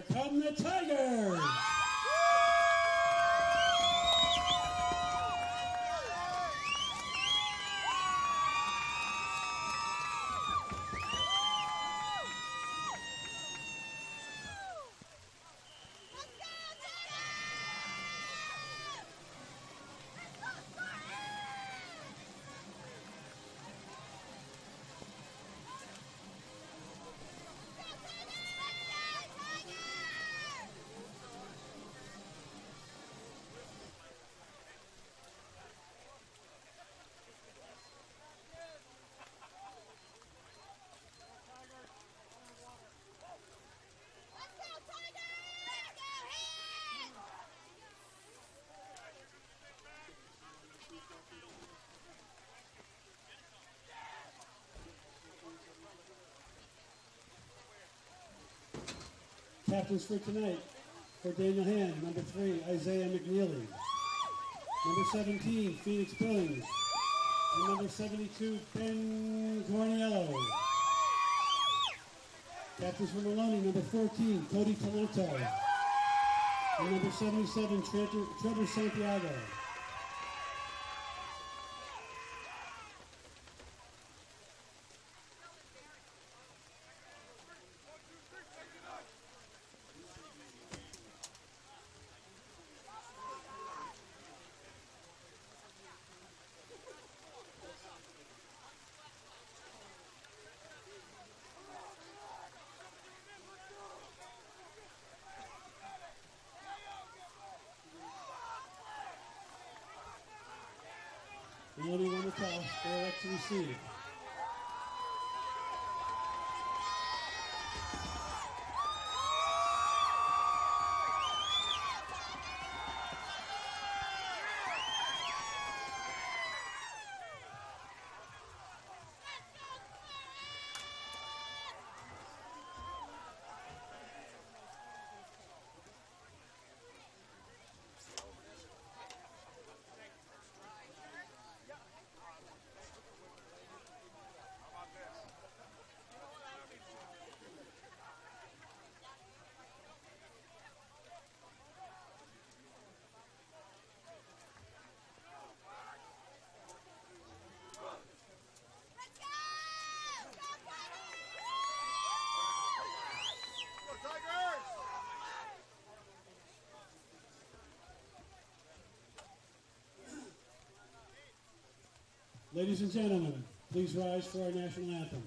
Here come the Tigers! Captains for tonight, for Daniel Hand, number 3, Isaiah McNeely. Number 17, Phoenix Billings. And number 72, Ben Corniello. Captains for Maloney, number 14, Cody Talento. And number 77, Trevor Santiago. Maloney won the toss. They're up to receive. Ladies and gentlemen, please rise for our national anthem.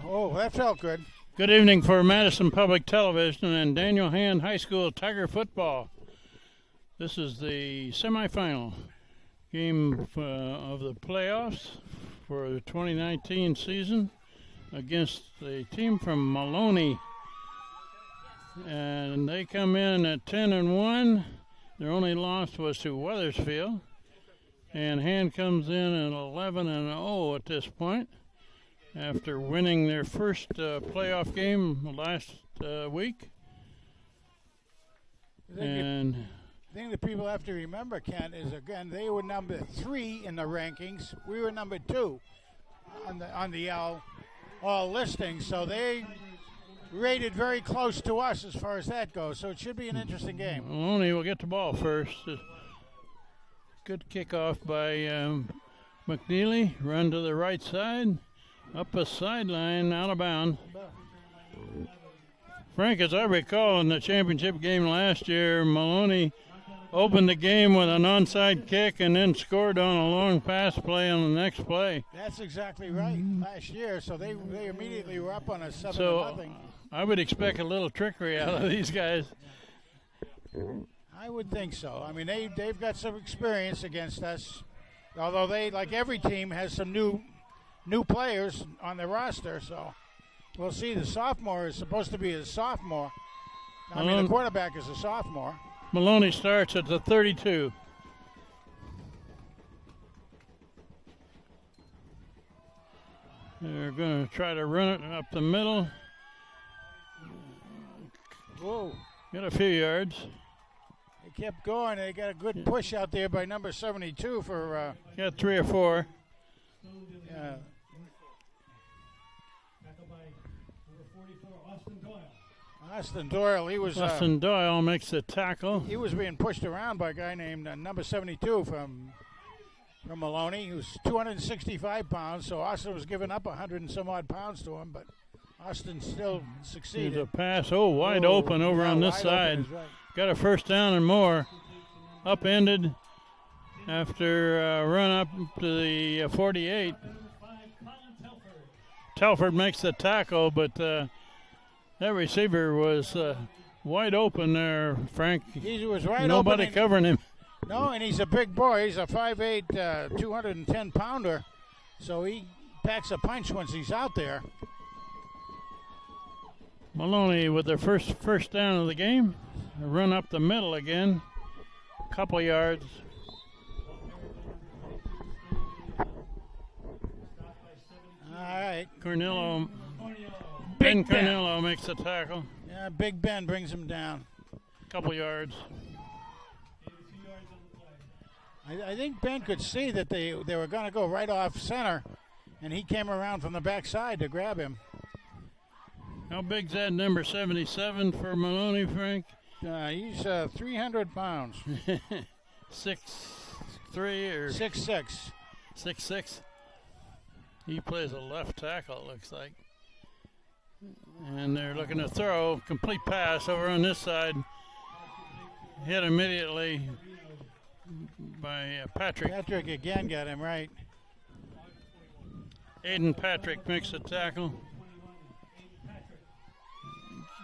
Oh, that felt good. Good evening for Madison Public Television and Daniel Hand High School Tiger football. This is the semifinal game of the playoffs for the 2019 season. against the team from Maloney. And they come in at 10-1. Their only loss was to Wethersfield. And Hand comes in at 11-0 at this point after winning their first playoff game last week. The thing that people have to remember, Ken, is again they were number 3 in the rankings. We were number 2 on the all listings, so they rated very close to us as far as that goes. So it should be an interesting game. Maloney will get the ball first. Good kickoff by McNeely. Run to the right side, up a sideline, out of bounds. Frank, as I recall, in the championship game last year, Maloney opened the game with an onside kick and then scored on a long pass play on the next play. That's exactly right. Last year, so they immediately were up on a 7-0. So I would expect a little trickery out of these guys. I would think so. I mean, they've got some experience against us, although they, like every team, has some new players on their roster, so we'll see. The sophomore is supposed to be a sophomore. I mean, the quarterback is a sophomore. Maloney starts at the 32. They're going to try to run it up the middle. Whoa. Get a few yards. They kept going. They got a good push out there by number 72 for... got 3 or 4. Yeah. Austin Doyle, he was... Austin Doyle makes the tackle. He was being pushed around by a guy named number 72 from Maloney. He was 265 pounds, so Austin was giving up 100 and some odd pounds to him, but Austin still succeeded. There's a pass, wide open over on this side. Right. Got a first down and more. Upended after run up to the 48. Telford makes the tackle, but that receiver was wide open there, Frank. He was right Nobody open. covering him. No, and he's a big boy. He's a 5'8", 210-pounder, so he packs a punch once he's out there. Maloney with their first down of the game. Run up the middle again. Couple yards. All right. Cornello. Ben Cornello makes the tackle. Yeah, Big Ben brings him down. Couple yards. I think Ben could see that they were going to go right off center, and he came around from the backside to grab him. How big's that number 77 for Maloney, Frank? He's 300 pounds. 6'3" or 6'6". 6'6". He plays a left tackle, it looks like. And they're looking to throw. Complete pass over on this side. Hit immediately by Patrick. Patrick again got him right. Aiden Patrick makes a tackle.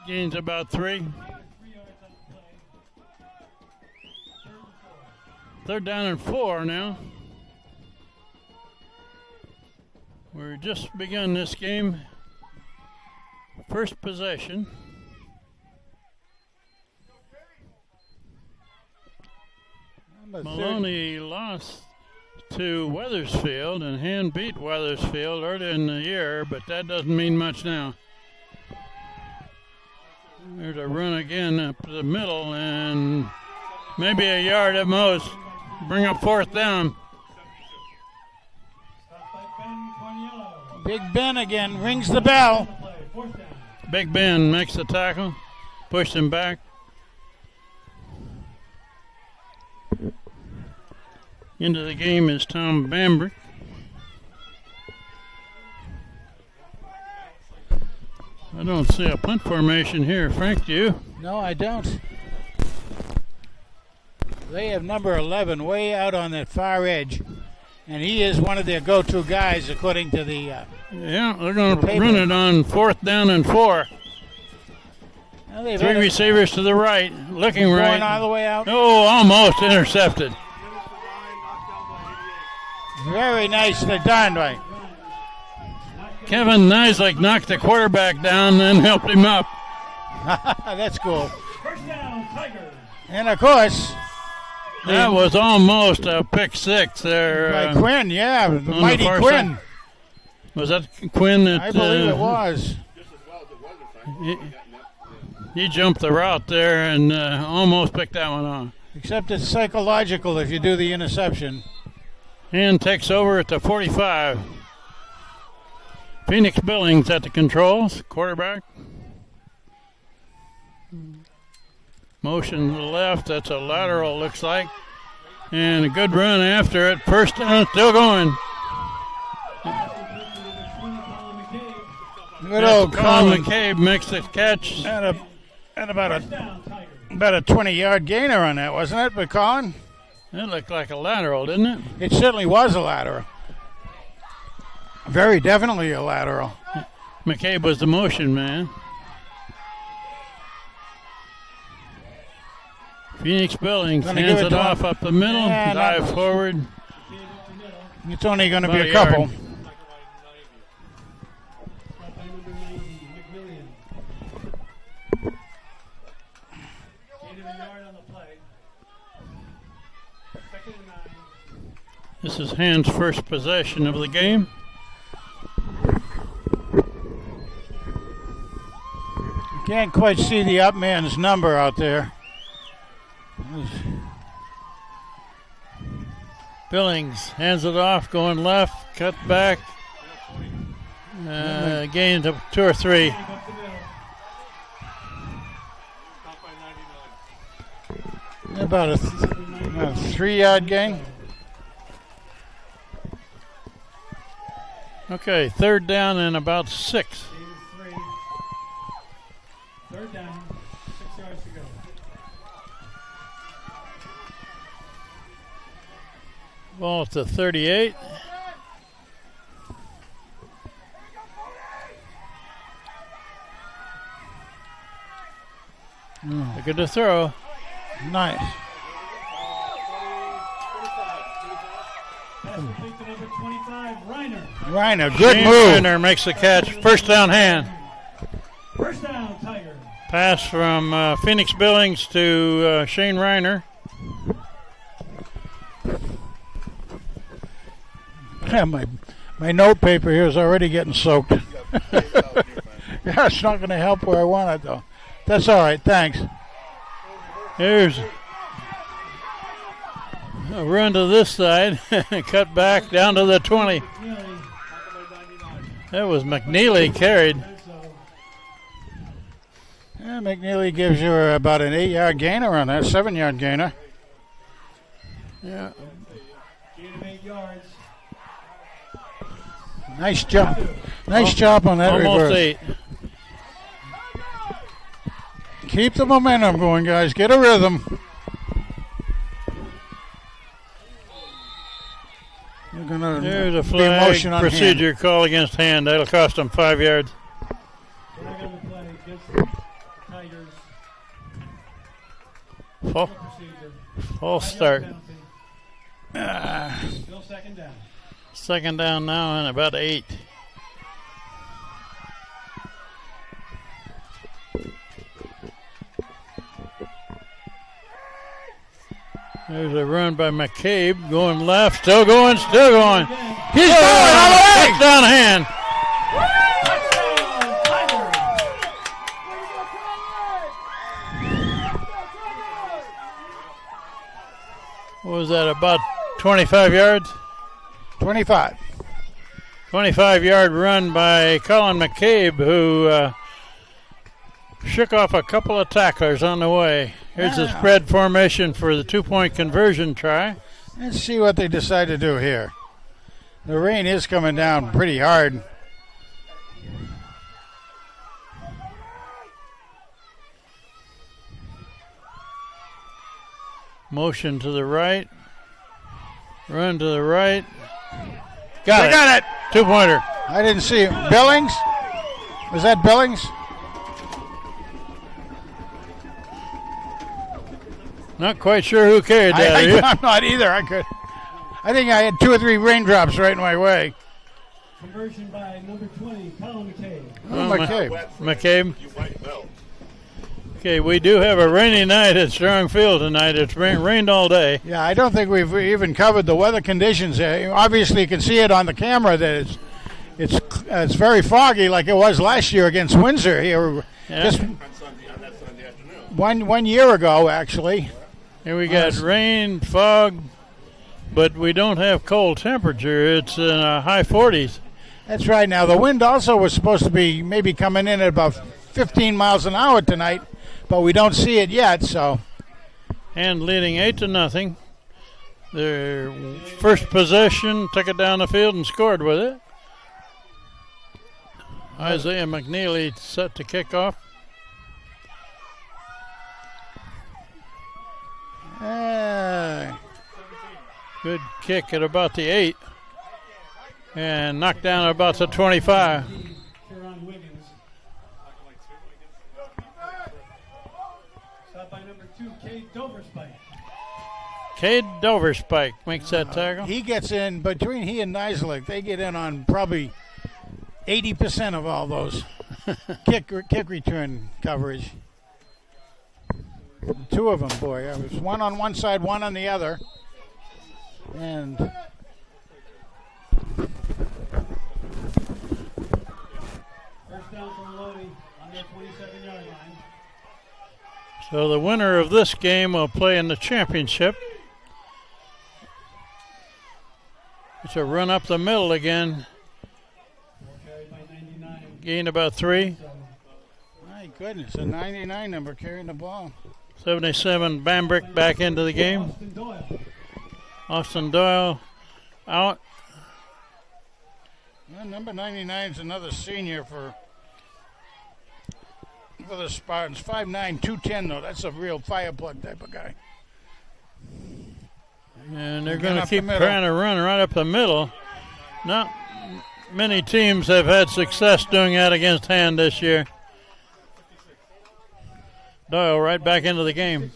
Gains about 3. Third down and 4 now. We're just begun this game. First possession. Maloney lost to Wethersfield, and Hand beat Wethersfield early in the year, but that doesn't mean much now. There's a run again up the middle, and maybe a yard at most. Bring up fourth down. Big Ben again rings the bell. Big Ben makes the tackle, pushed him back. Into the game is Tom Bambrick. I don't see a punt formation here. Frank, do you? No, I don't. They have number 11 way out on that far edge, and he is one of their go-to guys according to the yeah, they're going to run it on fourth down and 4. Well, 3 receivers to the right, looking right. Going all the way out. Oh, almost intercepted. Very nicely done, right? Kevin Nislek knocked the quarterback down, then helped him up. That's cool. First down, Tigers. And of course, That was almost a pick six there. by Quinn, yeah, the mighty far Quinn. side. Was that Quinn? That, I believe it was. He jumped the route there and almost picked that one off. Except it's psychological if you do the interception. And takes over at the 45. Phoenix Billings at the controls, quarterback. Motion to the left, that's a lateral, looks like. And a good run after it. First down, still going. Good old Colin Colin. McCabe makes the catch. And about a 20-yard gainer on that, wasn't it, by Colin? That looked like a lateral, didn't it? It certainly was a lateral. Very definitely a lateral. McCabe was the motion man. Phoenix Billings Gonna hands give it it to off him. up the middle, Yeah, dive not- forward. It's only going to be About a a couple. yard. This is Hand's first possession of the game. Can't quite see the up man's number out there. Billings hands it off, going left, cut back. Gain to 2 or 3. About a 3-yard gain. Okay, third down and about 6. Third down, 6 yards to go. Ball to 38. Look at the throw. Nice. Pass complete to number 25, Reiner. Reiner, good Shane move. Reiner makes the catch. First down Hand. First down, Tiger. Pass from Phoenix Billings to Shane Reiner. Yeah, my note paper here is already getting soaked. Yeah, it's not going to help where I want it, though. That's all right, thanks. Here's a run to this side. Cut back down to the 20. That was McNeely carried. Yeah, McNeely gives you about an 8-yard gainer on that, 7-yard gainer. Yeah. Gain of 8 yards. Nice job. Nice job on that Almost reverse. 8. Keep the momentum going, guys. Get a rhythm. You're gonna There's a be flag motion on procedure call against Hand. That'll cost them 5 yards. Flag on the play against the Tigers. Full, Procedure. full start. Still second down. Second down now and about 8. There's a run by McCabe, going left, still going, still going. He's going all the way. Touchdown Hand. Touchdown, Tigers. What was that, about 25 yards? 25. 25-yard run by Colin McCabe, who shook off a couple of tacklers on the way. Here's the spread formation for the 2-point conversion try. Let's see what they decide to do here. The rain is coming down pretty hard. Motion to the right. Run to the right. They got it. 2-pointer. I didn't see it. Billings? Was that Billings? Not quite sure who carried that. are you? I'm not either. I think I had 2 or 3 raindrops right in my way. Conversion by number 20, Colin McKay. McCabe. Okay, we do have a rainy night at Strong Field tonight. It's rained all day. Yeah, I don't think we've even covered the weather conditions. Obviously, you can see it on the camera that it's very foggy, like it was last year against Windsor here. Yeah. Just one year ago, actually. Here we got rain, fog, but we don't have cold temperature. It's in high 40s. That's right. Now, the wind also was supposed to be maybe coming in at about 15 miles an hour tonight, but we don't see it yet, so. And leading 8-0. Their first possession, took it down the field and scored with it. Isaiah McNeely set to kick off. Good kick at about the 8. And knocked down at about the 25. Stop by number 2, Cade Doverspike. Cade Doverspike makes that tackle. He gets in, between he and Neislich, they get in on probably 80% of all those kick return coverage. The two of them, boy. It was one on one side, one on the other. And First down for Maloney on their 27-yard line. So the winner of this game will play in the championship. It's a run up the middle again. Carried by 99. Gain about 3. my goodness, a 99 number carrying the ball. 77 Bambrick back into the game. Austin Doyle out. Well, number 99 is another senior for the Spartans. 5'9", 210 though. That's a real fire plug type of guy. And they're going to keep trying to run right up the middle. Not many teams have had success doing that against Hand this year. Doyle right back into the game.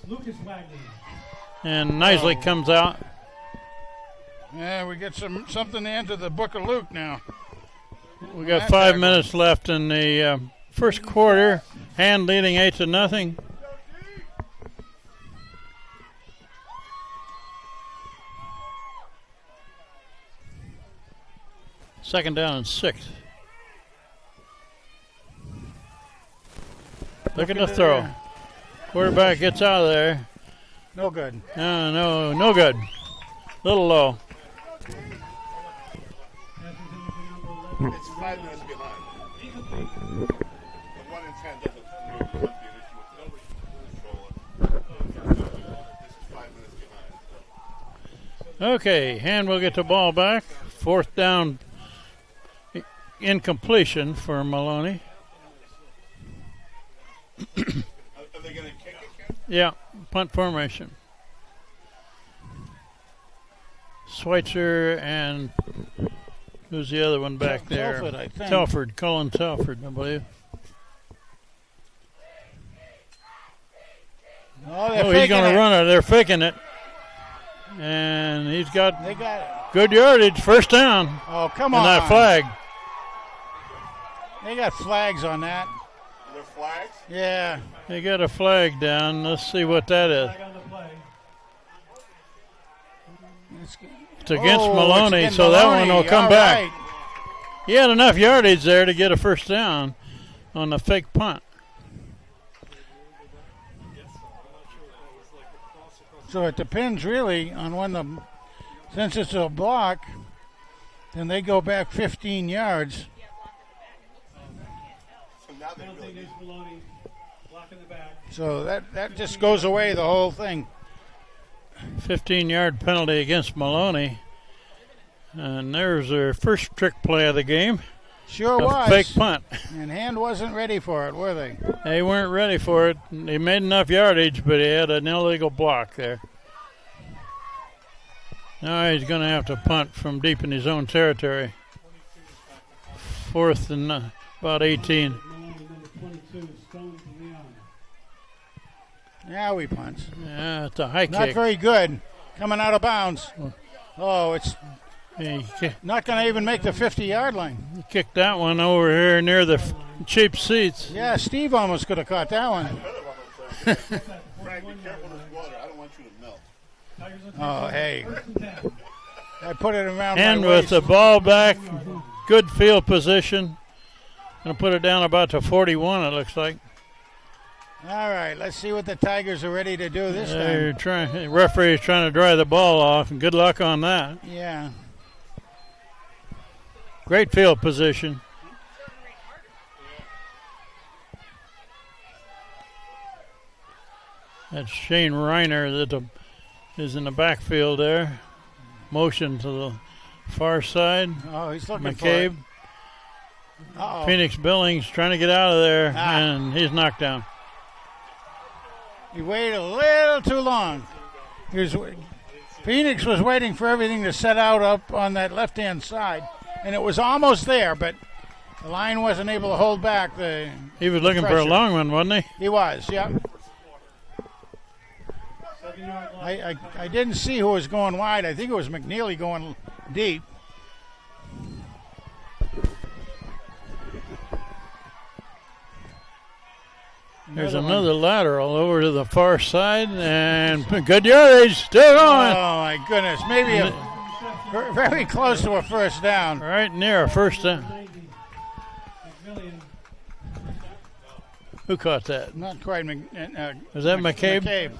And Nisley comes out. Yeah, we get something to enter the book of Luke now. We got 5 minutes left in the first quarter. Hand leading 8-0. Second down and 6. Look at the throw. Quarterback gets out of there. No good. No good. Little low. It's 5 minutes behind. The 1 in 10 doesn't be an issue with This is 5 minutes behind. Okay, Hand will get the ball back. Fourth down incompletion for Maloney. Are they going to kick it, Ken? Yeah, punt formation. Schweitzer and who's the other one back there? Telford, I think. Telford, Colin Telford, I believe. He's going to run it. They're faking it. And he's got good yardage, first down. Oh, come on. And that flag. They got flags on that. Are there flags? Yeah. They got a flag down. Let's see what that is. It's against Maloney, so that one will come back. Right. He had enough yardage there to get a first down on the fake punt. So it depends really on when since it's a block, then they go back 15 yards. So that just goes away the whole thing. 15-yard penalty against Maloney. And there's their first trick play of the game. Sure was. Fake punt. And Hand wasn't ready for it, were they? They weren't ready for it. He made enough yardage, but he had an illegal block there. Now he's going to have to punt from deep in his own territory. Fourth and about 18. Yeah, we punt. Yeah, it's a high kick. Not very good. Coming out of bounds. Oh, it's Not going to even make the 50-yard line. He kicked that one over here near the cheap seats. Yeah, Steve almost could have caught that one. Frank, be careful with this water. I don't want you to melt. Oh, hey. I put it around And my with waist. the ball back, good field position. Going to put it down about to 41, it looks like. All right, let's see what the Tigers are ready to do this time. Referee is trying to dry the ball off, and good luck on that. Yeah. Great field position. That's Shane Reiner that is in the backfield there. Motion to the far side. Oh, he's looking McCabe. for it. Uh-oh. Phoenix Billings trying to get out of there, Ah. and he's knocked down. He waited a little too long. Phoenix was waiting for everything to set out up on that left-hand side, and it was almost there, but the line wasn't able to hold back the He was looking for a pressure. long one, wasn't he? He was, yeah. I didn't see who was going wide. I think it was McNeely going deep. There's Another one. another lateral over to the far side, and good yardage, still going. Oh, my goodness. Maybe very close to a first down. Right near a first down. Who caught that? Not quite. Was that McCabe? McCabe.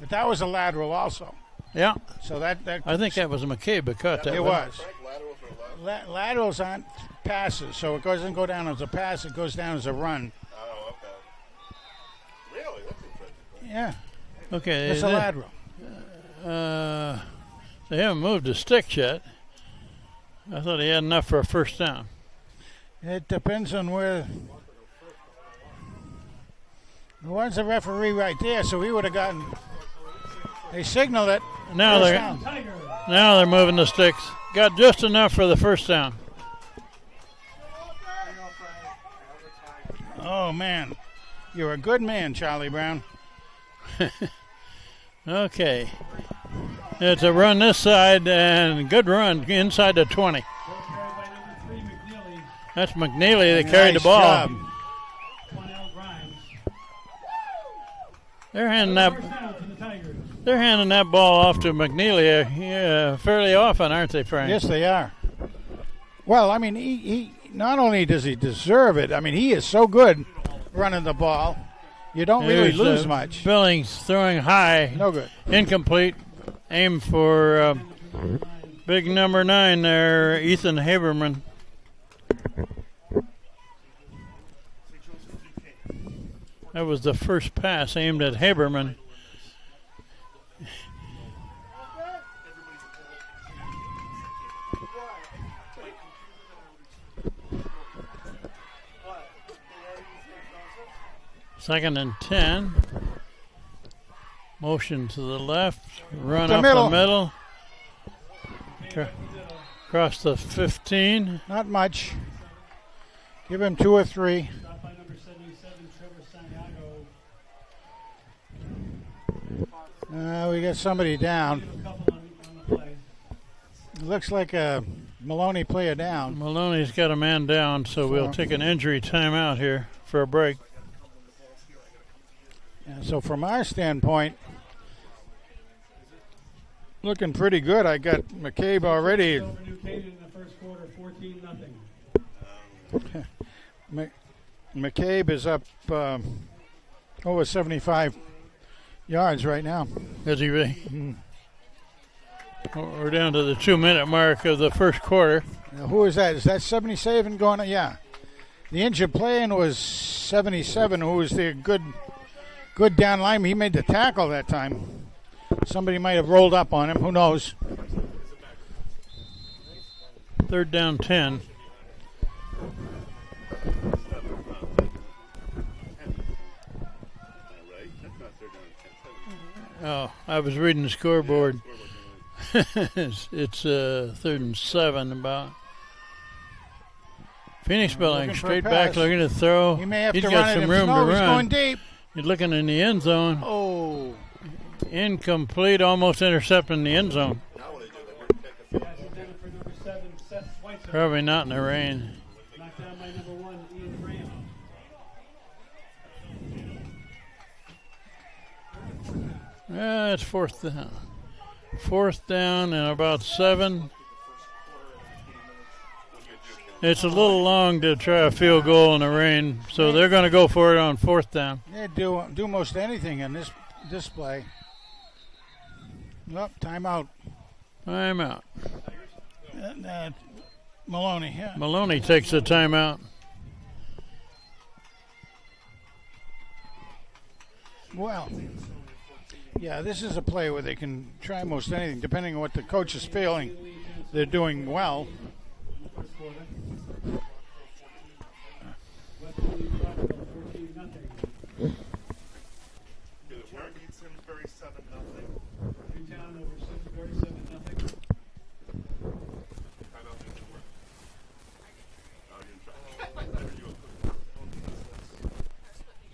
But that was a lateral also. Yeah, So that I think that was McCabe that caught that. it one. was. Frank, laterals or left? Laterals aren't passes, so it doesn't go down as a pass. It goes down as a run. Oh, okay. Really? That's interesting. Yeah, Okay, it's a lateral. they haven't moved the sticks yet. I thought he had enough for a first down. It depends on where. There was a referee right there, so he would have gotten. They signaled it. Now First they're down. now they're moving the sticks. Got just enough for the first down. Oh man, you're a good man, Charlie Brown. Okay, it's a run this side and good run inside the 20. That's McNeely that carried the Nice ball. job. They're handing that ball off to McNeely fairly often, aren't they, Frank? Yes, they are. Well, I mean, he not only does he deserve it. I mean, he is so good running the ball. You don't really Here's, lose much. Billings throwing high. No good. Incomplete. Aim for big number 9 there, Ethan Haberman. That was the first pass aimed at Haberman. Second and 10. Motion to the left. Run The up middle. the middle. Across the 15. Not much. Give him 2 or 3. We got somebody down. Looks like a Maloney player down. Maloney's got a man down, so we'll take an injury timeout here for a break. And so from our standpoint, looking pretty good. I got McCabe already. McCabe is up over 75 yards right now. Is he really? We're down to the 2-minute mark of the first quarter. Now, who is that? Is that 77 going on? Yeah. The injured player was 77, who was the good down lineman. He made the tackle that time. Somebody might have rolled up on him. Who knows? Third down 10. Oh, I was reading the scoreboard. it's third and 7 about. Phoenix Billings looking for a straight back, pass. looking to throw. He may have He's to got run it some himself. room No, to he's run. going deep. He's looking in the end zone. Oh. Incomplete, almost intercepting the end zone. Probably not in the rain. Knocked down by number 1, Ian Graham. Yeah, it's fourth down. Fourth down and about 7. It's a little long to try a field goal in the rain, so they're going to go for it on fourth down. They do most anything in this display. Well, timeout. Timeout. Maloney, yeah. Maloney takes the timeout. Well, yeah, this is a play where they can try most anything, depending on what the coach is feeling. They're doing well. First quarter. Wesley Rockwell, 14-0. Simsbury 7-0. Newtown over Simsbury, 7-0.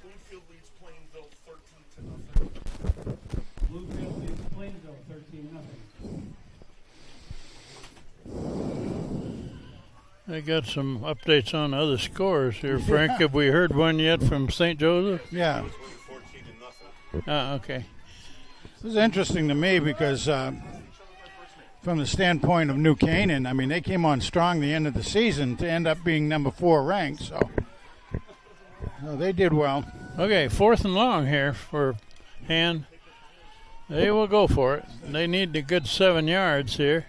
Bloomfield leads Plainville 13-0. Bloomfield leads Plainville, 13-0. I got some updates on other scores here, Frank. Have we heard one yet from St. Joseph? Yeah. 14-0. Okay. This is interesting to me because from the standpoint of New Canaan, I mean, they came on strong the end of the season to end up being number 4 ranked, so they did well. Okay, 4th and long here for Han. They will go for it. They need a good 7 yards here.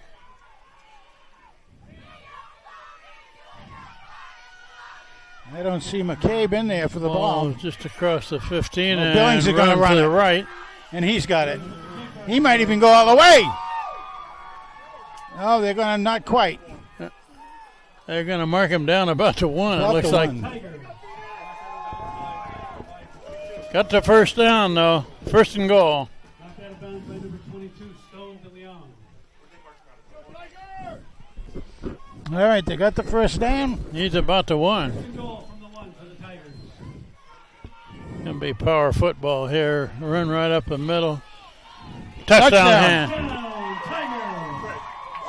I don't see McCabe in there for the ball. Just across the 15 Well, and Billings are going to run to it. the right. And he's got it. He might even go all the way. Oh, they're going to not quite. They're going to mark him down about to 1. About It looks to like. 1. Got the first down, though. First and goal. Knocked out of bounds by number 22, Stone de Leon. All right, they got the first down. He's about to 1. Second goal from the 1 for the Tigers. Going to be power football here. Run right up the middle. Touchdown, Han. Down, Tigers.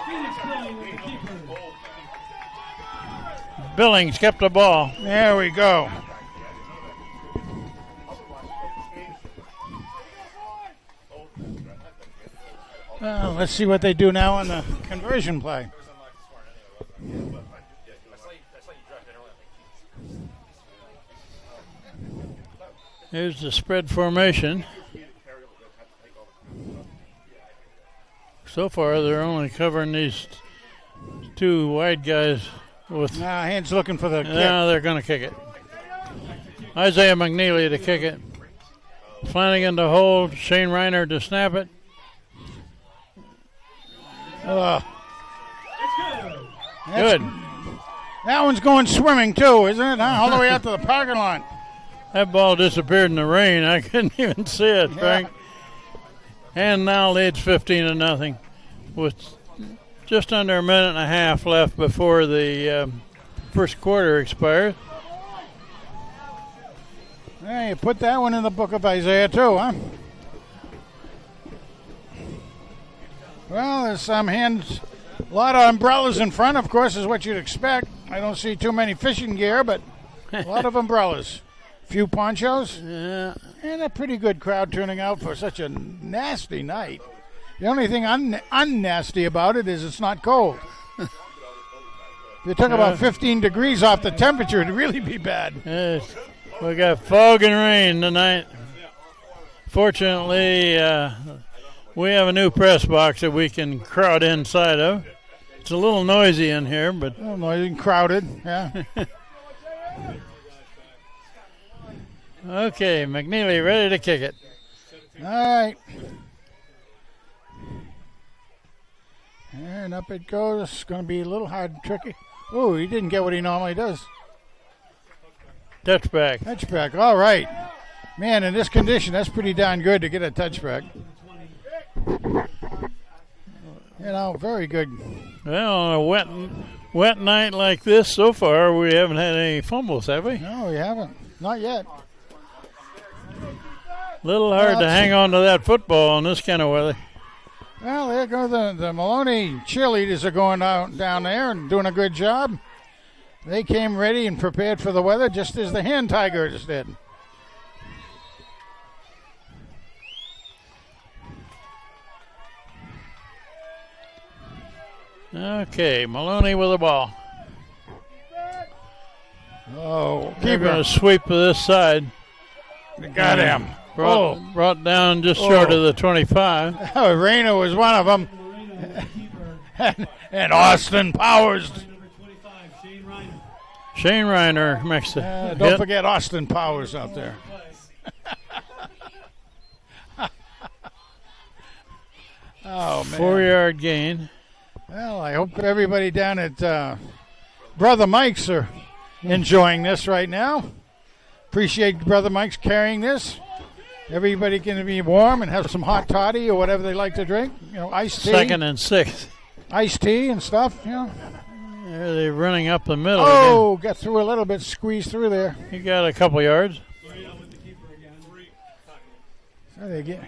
Phoenix Billing with the keeper. Billings kept the ball. There we go. Let's see what they do now on the conversion play. Here's the spread formation. So far, they're only covering these 2 wide guys with. Hands looking for the kick. Yeah, they're going to kick it. Isaiah McNeely to kick it. Flanagan to hold. Shane Reiner to snap it. Good. That one's going swimming too, isn't it? Huh? All the way out to the parking lot. That ball disappeared in the rain. I couldn't even see it, Frank. And now leads 15-0 with just under a minute and a half left before the first quarter expires. Hey, you put that one in the book of Isaiah too, huh? Well, there's some hands, a lot of umbrellas in front, of course, is what you'd expect. I don't see too many fishing gear, but a lot of umbrellas. Few ponchos. Yeah. And a pretty good crowd turning out for such a nasty night. The only thing unnasty about it is it's not cold. If you took about 15 degrees off the temperature, it'd really be bad. Yes. We got fog and rain tonight. Fortunately, we have a new press box that we can crowd inside of. It's a little noisy in here, but A little noisy and crowded, yeah. okay, McNeely ready to kick it. All right. And up it goes. It's going to be a little hard and tricky. Oh, he didn't get what he normally does. Touchback. Touchback, all right. Man, in this condition, that's pretty darn good to get a touchback. You know, very good. Well, on a wet night like this, so far, we haven't had any fumbles, have we? No, we haven't. Not yet. A little hard to hang on to that football in this kind of weather. Well, there go the Maloney cheerleaders are going down there and doing a good job. They came ready and prepared for the weather just as the Hand Tigers did. Okay, Maloney with the ball. Oh, They're going to sweep to this side. They got him. Brought down just short of the 25. Oh, Rayner was one of them. And Austin Powers. Shane Reiner makes the Don't forget Austin Powers out there. Oh, man. 4-yard gain. Well, I hope everybody down at Brother Mike's are enjoying this right now. Appreciate Brother Mike's carrying this. Everybody can be warm and have some hot toddy or whatever they like to drink. You know, iced tea. 2nd and 6. Iced tea and stuff, you know. They're running up the middle. Oh, got through a little bit, squeezed through there. He got a couple yards. So they get.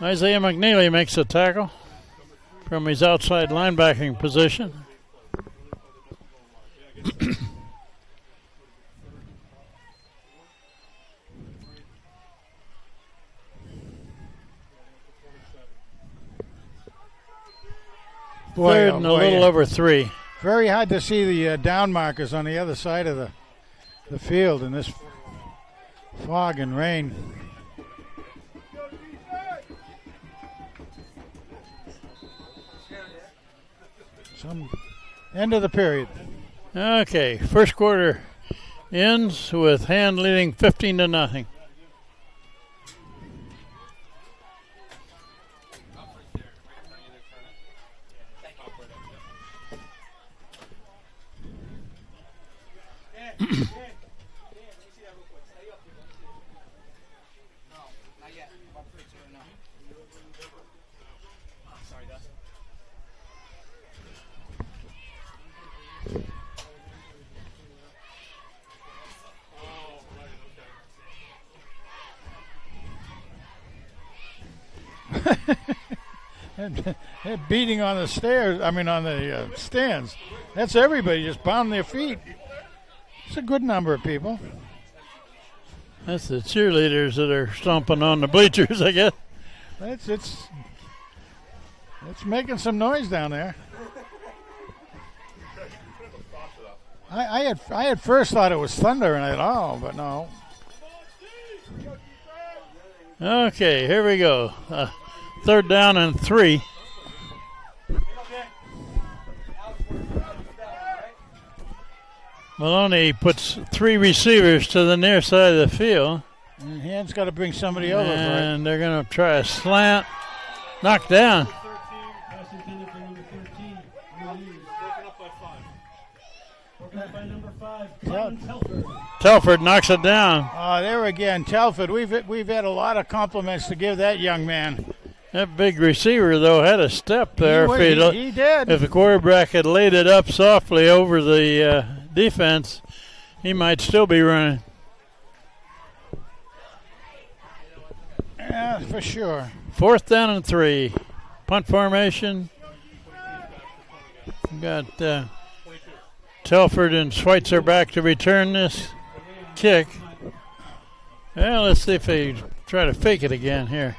Isaiah McNeely makes a tackle from his outside linebacking position. Boy, Third and a little over 3. Very hard to see the down markers on the other side of the field in this fog and rain. Some end of the period. Okay, first quarter ends with Hand leading 15-0. They're beating on the stairs. I mean, on the stands. That's everybody just pounding their feet. It's a good number of people. That's the cheerleaders that are stomping on the bleachers, I guess. It's making some noise down there. I had first thought it was thunder, and I thought, oh, but no. Okay, here we go. 3rd down and 3. Maloney puts 3 receivers to the near side of the field. And Hand's got to bring somebody over. And they're going to try a slant. Knocked down. Telford knocks it down. There again, Telford. We've had a lot of compliments to give that young man. That big receiver, though, had a step there. He did. If the quarterback had laid it up softly over the defense, he might still be running. Yeah, for sure. 4th down and 3. Punt formation. Got Telford and Schweitzer back to return this kick. Well, let's see if they try to fake it again here.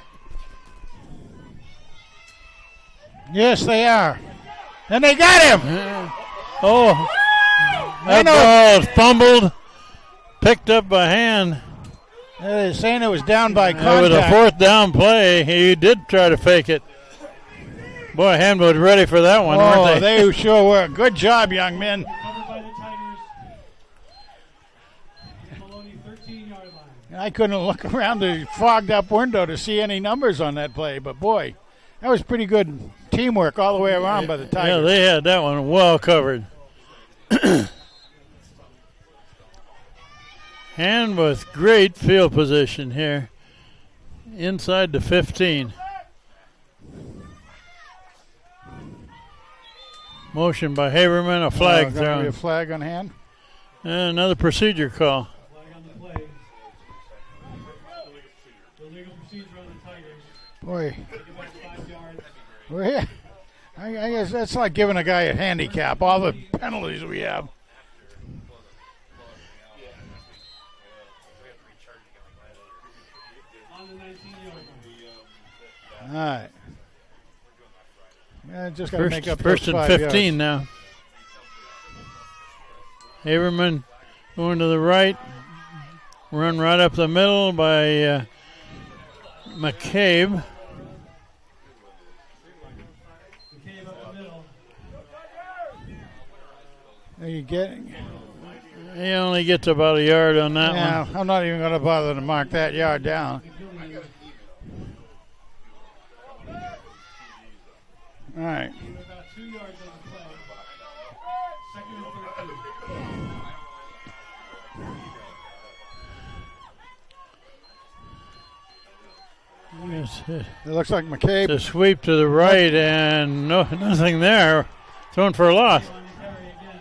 Yes, they are. And they got him. That ball is fumbled. Picked up by Hand. They're saying it was down by contact. It was a 4th down play. He did try to fake it. Boy, Hand was ready for that one, weren't they? They sure were. Good job, young men. I couldn't look around the fogged up window to see any numbers on that play, but boy, that was pretty good teamwork all the way around by the Tigers. Yeah, they had that one well covered. Hand with great field position here inside the 15. Motion by Haberman, a flag thrown. A flag on Hand. And another procedure call. Flag on the play. The legal procedure on the Tigers. Boy. Well, yeah. I guess that's like giving a guy a handicap, all the penalties we have. All right. Yeah, just got to make up First those and 5 15 yards. now. Haberman going to the right. Run right up the middle by McCabe. Are you getting? He only gets about a yard on that one. I'm not even going to bother to mark that yard down. All right. About 2 yards on the play. Second and 13. Yes, It looks like McCabe. the sweep to the right and nothing there. Thrown for a loss. On the carry again.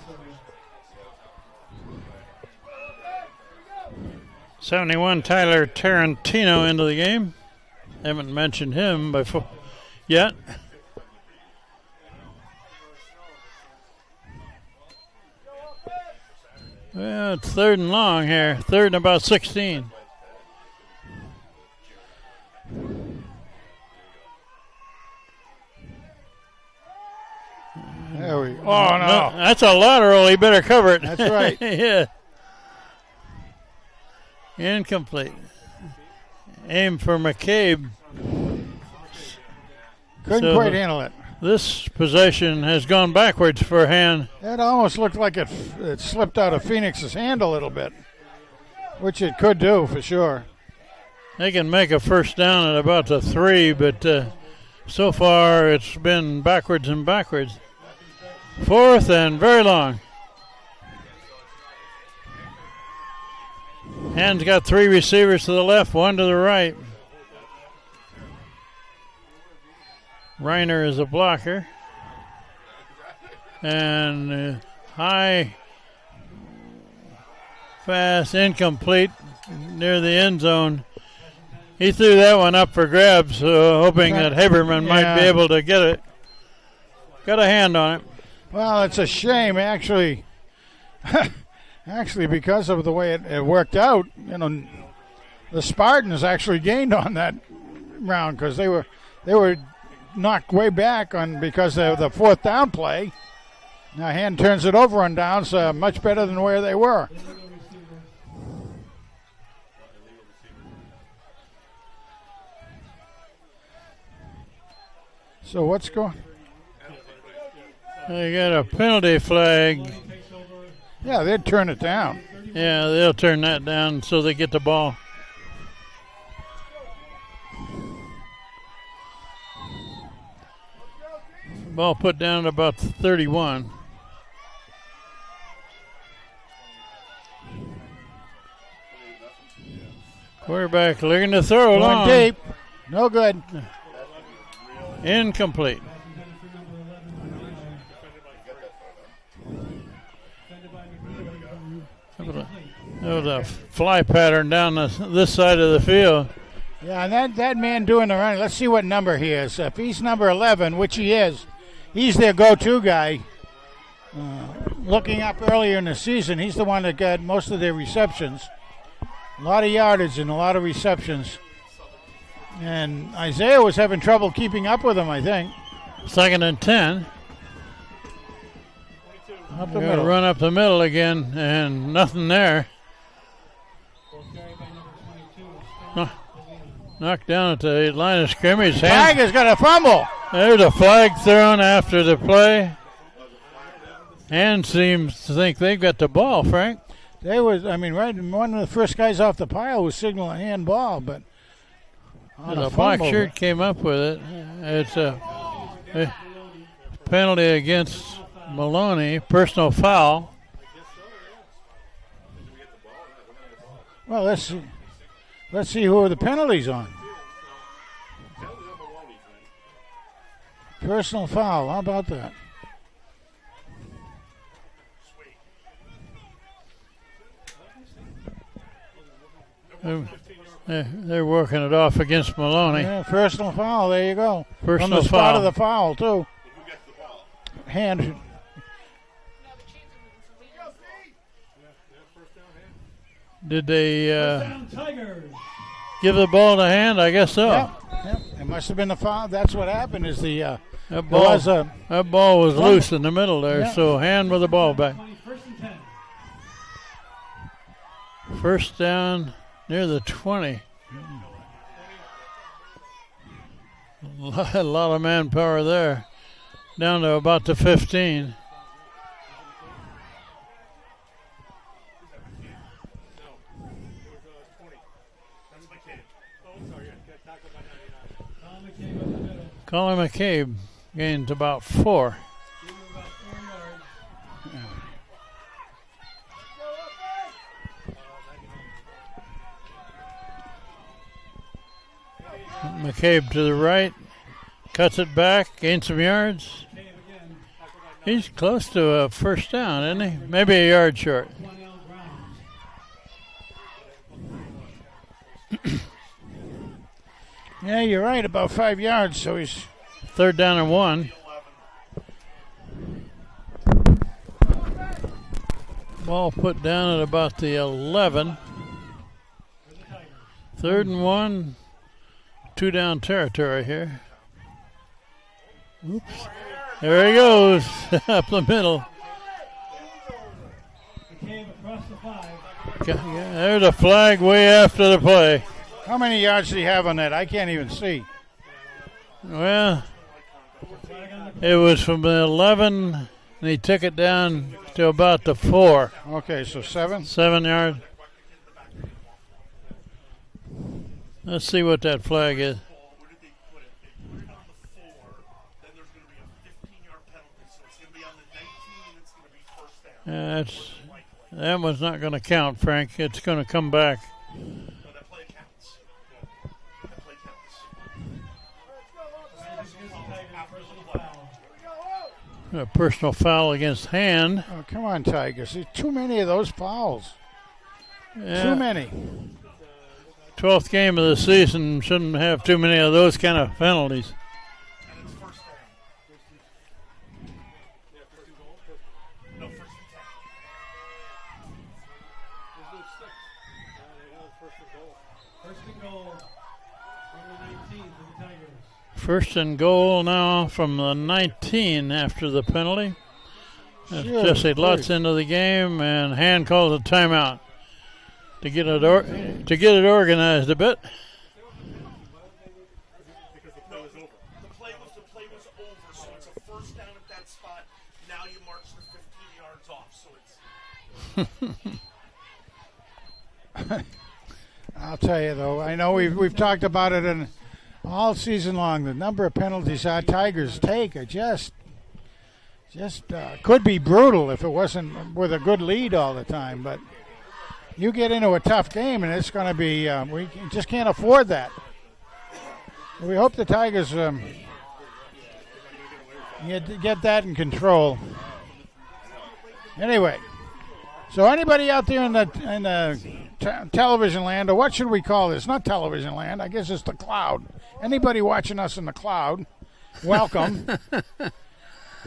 Stopped by number 99, Stevenson. 71, Tyler Tarantino into the game. Haven't mentioned him before yet. Well, it's third and long here. Third and about 16. There we go. Oh, no. That's a lateral. He better cover it. That's right. Yeah. Incomplete. Aim for McCabe. Couldn't quite handle it. This possession has gone backwards for hand. It almost looked like it slipped out of Phoenix's hand a little bit, which it could do for sure. They can make a first down at about the 3, but so far it's been backwards and backwards. Fourth and very long. Hand's got 3 receivers to the left, 1 to the right. Reiner is a blocker. And high, fast, incomplete near the end zone. He threw that one up for grabs, hoping that Haberman might be able to get it. Got a hand on it. Well, it's a shame, actually. Actually, because of the way it worked out, the Spartans actually gained on that round because they were knocked way back because of the fourth down play. Now Hand turns it over on downs, much better than where they were. So what's going? They got a penalty flag. Yeah, they'd turn it down. Yeah, they'll turn that down so they get the ball. Ball put down at about 31. Quarterback looking to throw long. Going deep. No good. Incomplete. There was a fly pattern down this side of the field. Yeah, and that man doing the running, let's see what number he is. If he's number 11, which he is, he's their go-to guy. Looking up earlier in the season, he's the one that got most of their receptions. A lot of yardage and a lot of receptions. And Isaiah was having trouble keeping up with him, I think. Second and 10. Up the They're middle. gonna run up the middle again, and nothing there. Knocked down at the line of scrimmage. Flag has got a fumble. There's a flag thrown after the play. Hand seems to think they've got the ball, Frank. Right, one of the first guys off the pile was signaling handball, but on The a black fumble. shirt came up with it. It's a penalty against Maloney, personal foul. Well, let's see who are the penalties on. Personal foul. How about that? They're working it off against Maloney. Yeah, personal foul. There you go. Personal From the spot foul. of the foul, too. Who gets the ball? Hand. Did they Touchdown Tigers. give the ball to Hand? I guess so. Yep. It must have been the foul. That's what happened. Is the That was ball was loose in the middle there, Yeah. so Hand with the ball back. 21st and 10. First down near the 20. A lot of manpower there. Down to about the 15. Colin McCabe gained about 4. Give him about 4 yards. McCabe to the right, cuts it back, gains some yards. Cave again. He's close to a first down, isn't he? Maybe a yard short. 20 on grounds. Yeah, you're right. About 5 yards. So he's Third down and 1. Ball put down at about the 11. Third and 1. 2 down territory here. Oops. There he goes. Up the middle. Cave across the 5. There's a flag way after the play. how many yards did he have on that? I can't even see. Well, it was from the 11, and he took it down to about the 4. Okay, so 7. 7 yards. Let's see what that flag is. Where did they put it? They put it on the 4. Then there's going to be a 15-yard penalty. So it's going to be on the 19 and it's going to be first down. That one's not going to count, Frank. It's going to come back. No, that play counts. That play counts. A personal foul against Hand. Oh, come on, Tigers. There's too many of those fouls. Yeah. Too many. 12th game of the season, shouldn't have too many of those kind of penalties. And it's first down. No, first and 10. First and goal. From the 19 for the Tigers. First and goal now from the 19 after the penalty. Sure, Jesse Lutz please. into the game, and Hand calls a timeout to get it organized a bit. Because the play was over. The play was over, so it's a first down at that spot. Now you march the 15 yards off, so it's I'll tell you, though, I know we've talked about it in all season long. The number of penalties our Tigers take are just could be brutal if it wasn't with a good lead all the time. But you get into a tough game, and it's going to be we just can't afford that. We hope the Tigers get that in control. Anyway, so anybody out there in the television land, or what should we call this? Not television land. I guess it's the cloud. Anybody watching us in the cloud, welcome.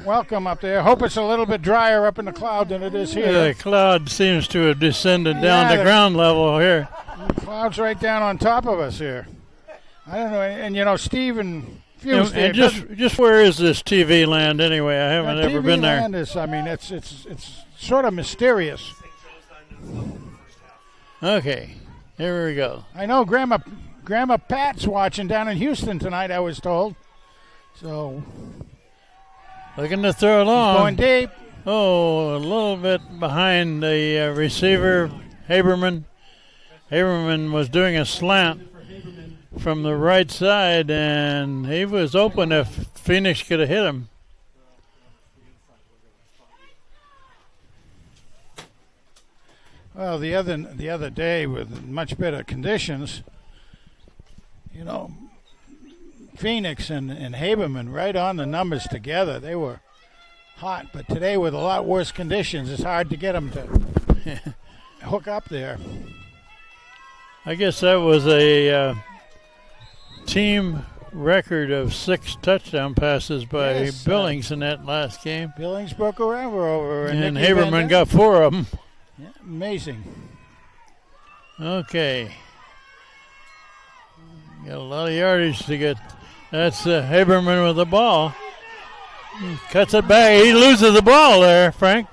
Welcome up there. Hope it's a little bit drier up in the cloud than it is here. The cloud seems to have descended down Yeah, to ground level here. The cloud's right down on top of us here. I don't know. And you know, Steve and Fuse there. And just where is this TV land anyway? I haven't ever TV been there. land is, I mean, it's sort of mysterious. Okay, here we go. I know Grandma Pat's watching down in Houston tonight, I was told. So Looking to throw it long. going deep. Oh, a little bit behind the receiver, Haberman. Haberman was doing a slant from the right side, and he was open if Phoenix could have hit him. Well, the other day with much better conditions, you know, Phoenix and Haberman right on the numbers together. They were hot, but today with a lot worse conditions, it's hard to get them to hook up there. I guess that was a team record of 6 touchdown passes by Yes, Billings in that last game. Billings broke a record over. And Nicky Van Haberman Dyke. got 4 of them. Yeah, amazing. Okay. Got a lot of yardage to get. That's Haberman with the ball. Cuts it back. He loses the ball there, Frank.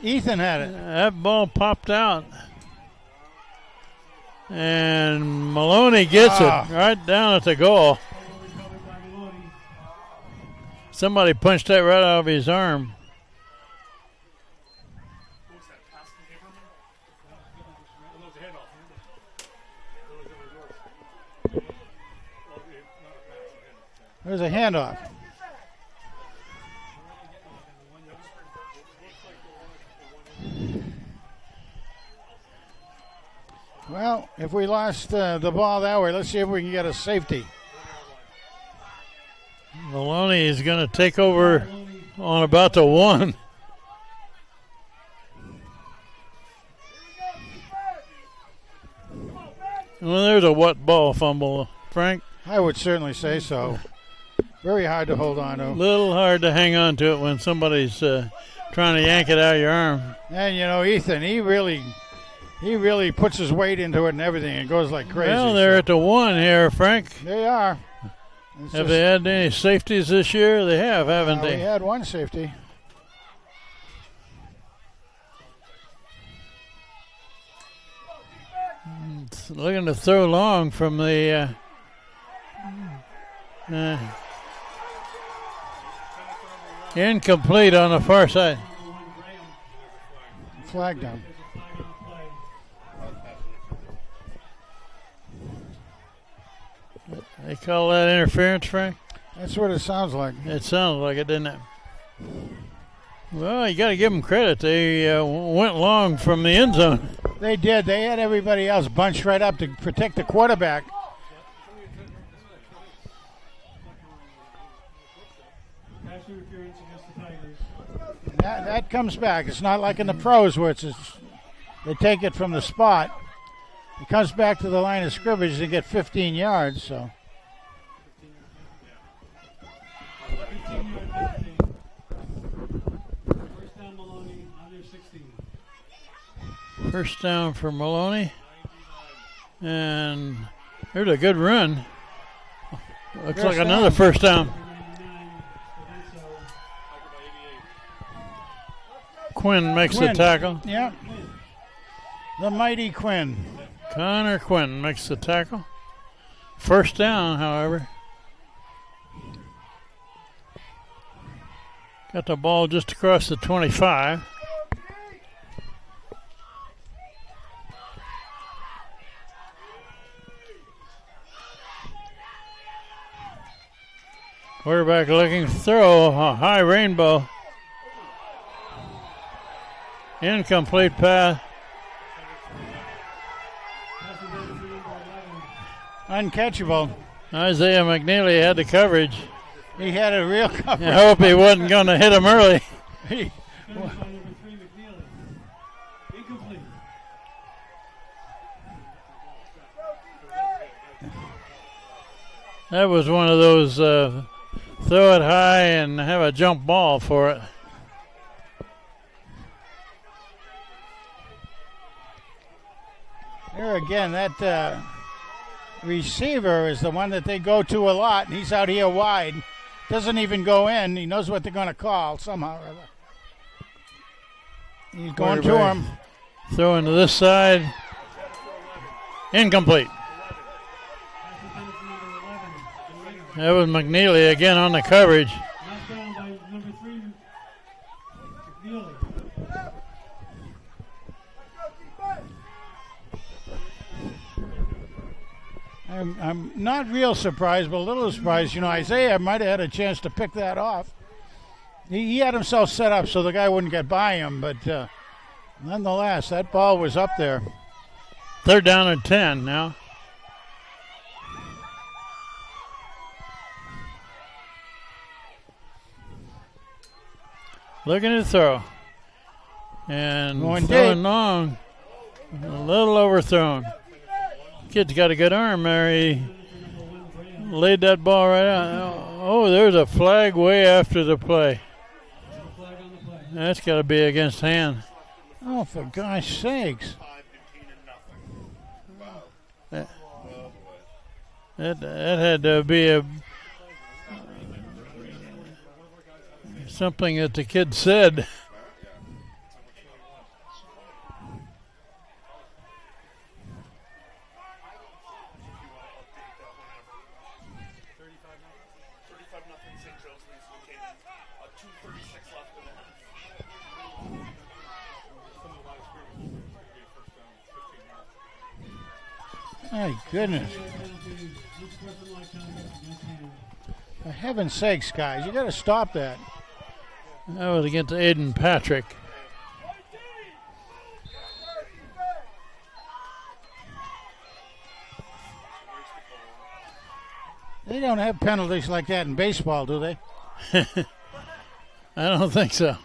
Ethan had it. That ball popped out. And Maloney gets it right down at the goal. Somebody punched that right out of his arm. There's a handoff. Well, if we lost the ball that way, let's see if we can get a safety. Maloney is going to take over on about the 1. Well, there's a what ball fumble, Frank. I would certainly say so. Very hard to hold on A to. little hard to hang on to it when somebody's trying to yank it out of your arm. And, you know, Ethan, he really puts his weight into it and everything. It goes like crazy. Well, they're at the 1 here, Frank. They are. Have they had any safeties this year? They have, haven't We they? had one safety. It's looking to throw long from the incomplete on the far side. Flag down. They call that interference, Frank? That's what it sounds like. It sounds like it, didn't it? Well, you got to give them credit. They went long from the end zone. They did. They had everybody else bunched right up to protect the quarterback. That comes back. It's not like in the pros where they take it from the spot. It comes back to the line of scrimmage and get 15 yards. So. First down for Maloney. And there's a good run. Looks like another first down. Quinn makes the tackle. Yeah. The mighty Quinn. Connor Quinn makes the tackle. First down, however. Got the ball just across the 25. Quarterback looking to throw a high rainbow. Incomplete pass. Uncatchable. Isaiah McNeely had the coverage. He had a real coverage. I hope he wasn't going to hit him early. That was one of those throw it high and have a jump ball for it. There again, that receiver is the one that they go to a lot, and he's out here wide. Doesn't even go in. He knows what they're going to call somehow or other. He's going to him. Throwing to this side. Incomplete. That was McNeely again on the coverage. I'm not real surprised, but a little surprised. You know, Isaiah might have had a chance to pick that off. He had himself set up so the guy wouldn't get by him, but nonetheless, that ball was up there. Third down and 10 now. Looking to throw. And going throwing deep. long. A little overthrown. Kid's got a good arm there. He laid that ball right out. Oh, there's a flag way after the play. That's got to be against hand. Oh, for gosh sakes. That had to be something that the kid said. My goodness. For heaven's sakes, guys, you got to stop that. That was against Aiden Patrick. They don't have penalties like that in baseball, do they? I don't think so.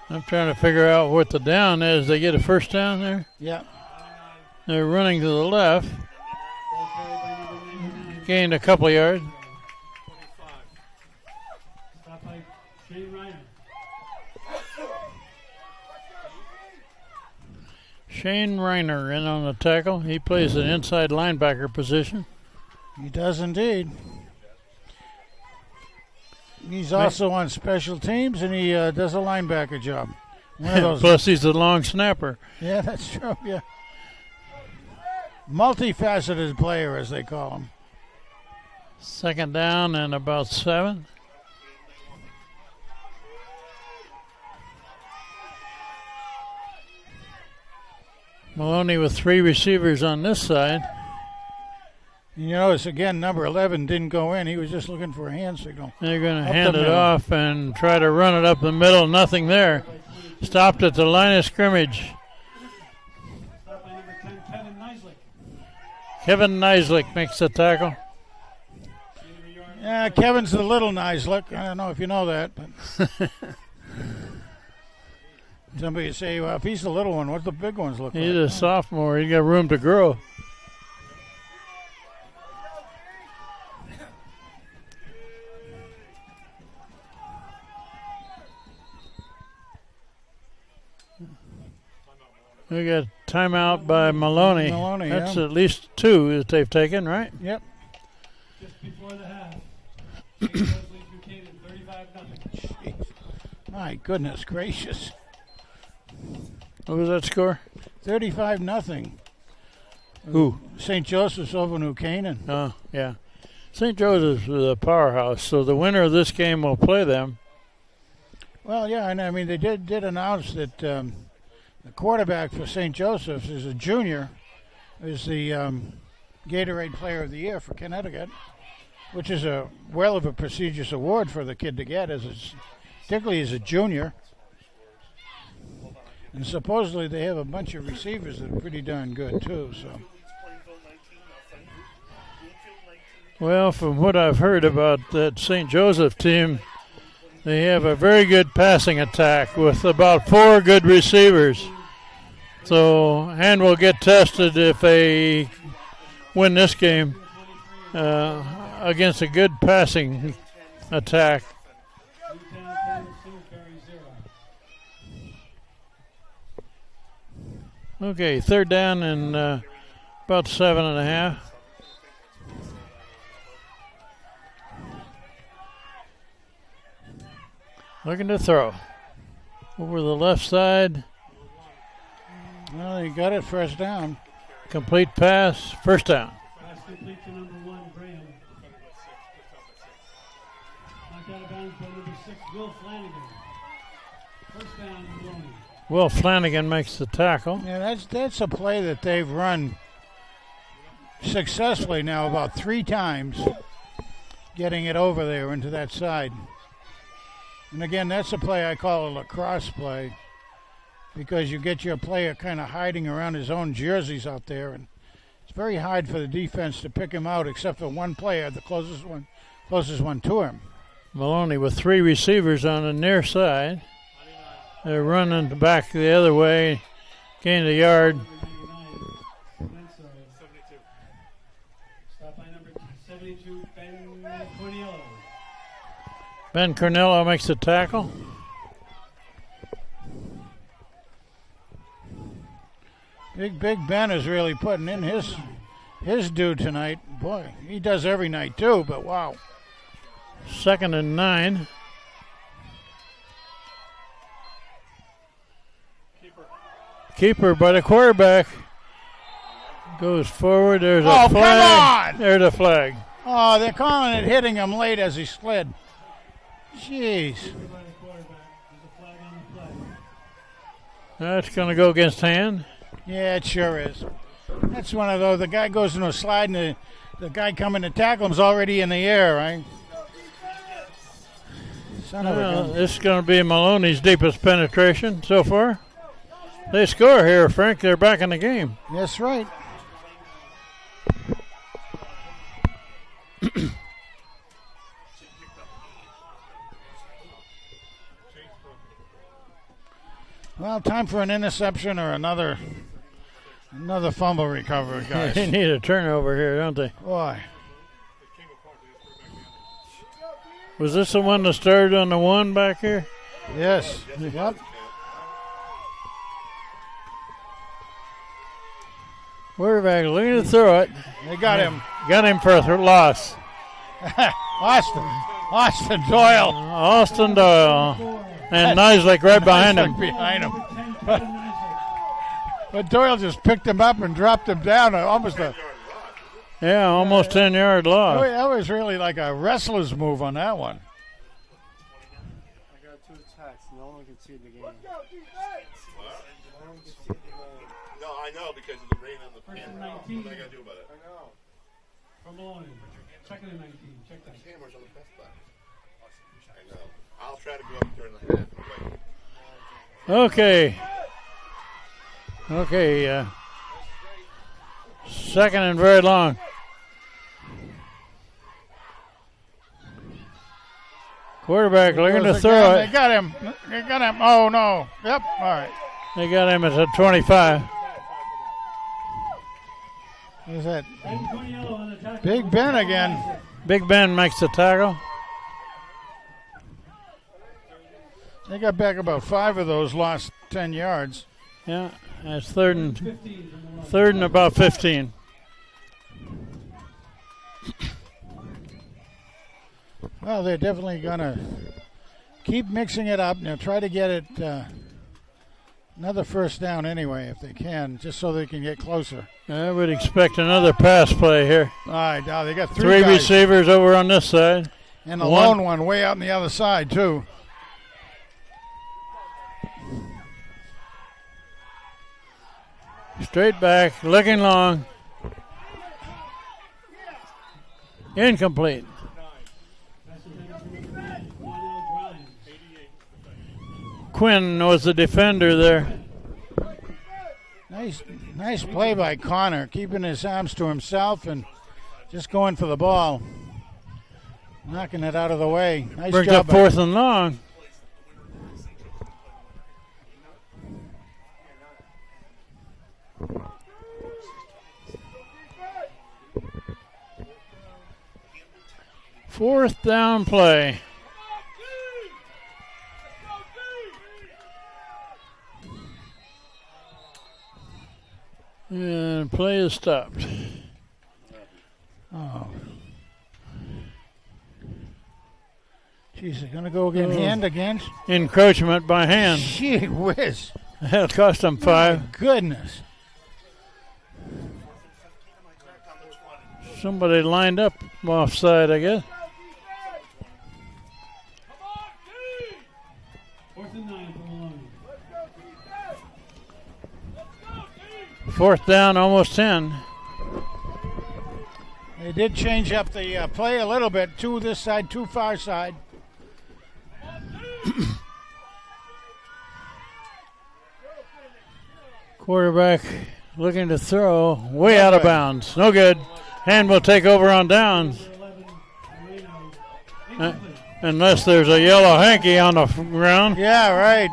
I'm trying to figure out what the down is. They get a first down there? Yeah. They're running to the left. Gained a couple yards. Shane Reiner in on the tackle. He plays an inside linebacker position. He does indeed. He's also on special teams, and he does a linebacker job. One of those. Plus, he's a long snapper. Yeah, that's true, yeah. Multifaceted player, as they call him. Second down and about 7. Maloney with 3 receivers on this side. You notice, again, number 11 didn't go in. He was just looking for a hand signal. They're going to hand it off and try to run it up the middle. Nothing there. Stopped at the line of scrimmage. Kevin Neislick makes the tackle. Yeah, Kevin's the little Neislick. I don't know if you know that, but somebody would say, well, if he's the little one, what's the big ones look like? He's a sophomore. He's got room to grow. We got timeout by Maloney. That's at least 2 that they've taken, right? Yep. Just before the half. Buchanan 35-0. My goodness gracious. What was that score? 35-0. Who? St. Joseph's over New Canaan. Oh, yeah. St. Joseph's is a powerhouse, so the winner of this game will play them. Well, yeah, and I mean, they did announce that the quarterback for St. Joseph's is a junior, is the Gatorade Player of the Year for Connecticut, which is a well of a prestigious award for the kid to get, particularly as a junior. And supposedly they have a bunch of receivers that are pretty darn good too. So, well, from what I've heard about that St. Joseph team, they have a very good passing attack with about 4 good receivers. So, and will get tested if they win this game against a good passing attack. Okay, third down and about 7.5. Looking to throw. Over the left side. Well, he got it, first down. Complete pass, first down. Pass complete to number 1, Graham. Knocked out of bounds by number 6, Will Flanagan. First down, Maloney. Will Flanagan makes the tackle. Yeah, that's a play that they've run successfully now about 3 times, getting it over there into that side. And again, that's a play I call a lacrosse play, because you get your player kind of hiding around his own jerseys out there, and it's very hard for the defense to pick him out except for one player, the closest one to him. Maloney with 3 receivers on the near side. They're running back the other way, gained a yard. 72, Ben Cornello. Ben Cornello makes the tackle. Big Ben is really putting in his due tonight. Boy, he does every night too, but wow. 2nd and 9. Keeper by the quarterback. Goes forward. There's a flag. Come on! There's a flag. Oh, they're calling it hitting him late as he slid. Jeez. That's going to go against hand. Yeah, it sure is. That's one of those. The guy goes into a slide, and the guy coming to tackle him's already in the air, right? Son of a gun. This is going to be Maloney's deepest penetration so far. They score here, Frank. They're back in the game. That's right. Well, time for an interception or another fumble recovery, guys. They need a turnover here, don't they? Boy. Was this the one that started on the 1 back here? Yes. Yep. Quarterback looking to throw it. They got him. Got him for a loss. Austin Doyle. Austin Doyle. And Nislek right behind him. Behind him. But Doyle just picked him up and dropped him down. Almost 10-yard loss. That was really like a wrestler's move on that one. I got 2 attacks. No one can see the game. No, I know because of the rain on the camera. What am I going to do about it? I know. From Maloney. 2nd and 19. Check that. The camera's on the best back. I know. I'll try to go up during the half. Okay. 2nd and very long. Quarterback looking to throw They it. got him. They got him. Oh, no. Yep. All right. They got him at the 25. Who's that? Ben Cornello on the tackle. Big Ben again. Big Ben makes the tackle. They got back about 5 of those lost 10 yards. Yeah, that's third 15 from Maloney. and about 15. Well, they're definitely going to keep mixing it up. Now try to get it another first down anyway if they can, just so they can get closer. I would expect another pass play here. All right, now they got 3 Three guys. receivers over on this side. And a lone one way out on the other side, too. Straight back, looking long. Incomplete. Quinn was the defender there. Nice play by Connor, keeping his arms to himself and just going for the ball. Knocking it out of the way. Nice Brings job. up 4th and long. Fourth down play. And play is stopped. Oh. Jeez, they're going to go again. Hand against? Encroachment by hand. Gee whiz. That'll cost them 5. My goodness. Somebody lined up offside, I guess. 4th and 9 from Maloney. 4th down, almost 10. They did change up the play a little bit. 2 this side, 2 far side. Quarterback looking to throw way out of bounds. No good. Hand will take over on downs. Unless there's a yellow hanky on the ground. Yeah, right.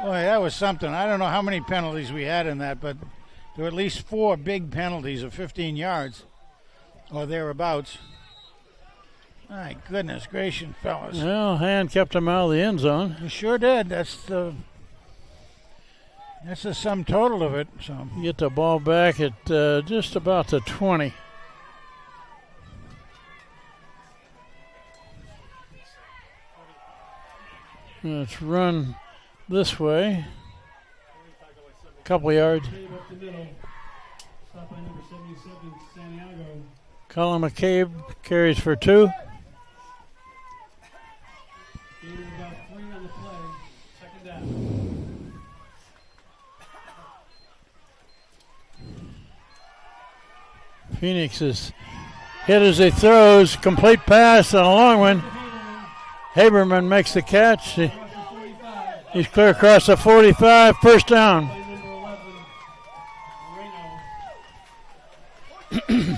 Boy, that was something. I don't know how many penalties we had in that, but there were at least 4 big penalties of 15 yards or thereabouts. My goodness gracious, fellas. Well, Hand kept him out of the end zone. We sure did. That's the sum total of it. So Get the ball back at just about the 20. Let's run this way. A couple yards. Cave up the middle. Stop by number 77, Santiago. Colin McCabe carries for 2. Gain of about 3 on the play. Second down. Phoenix is hit as he throws. Complete pass on a long one. Haberman makes the catch. He's clear across the 45. First down. Play number 11, Reno.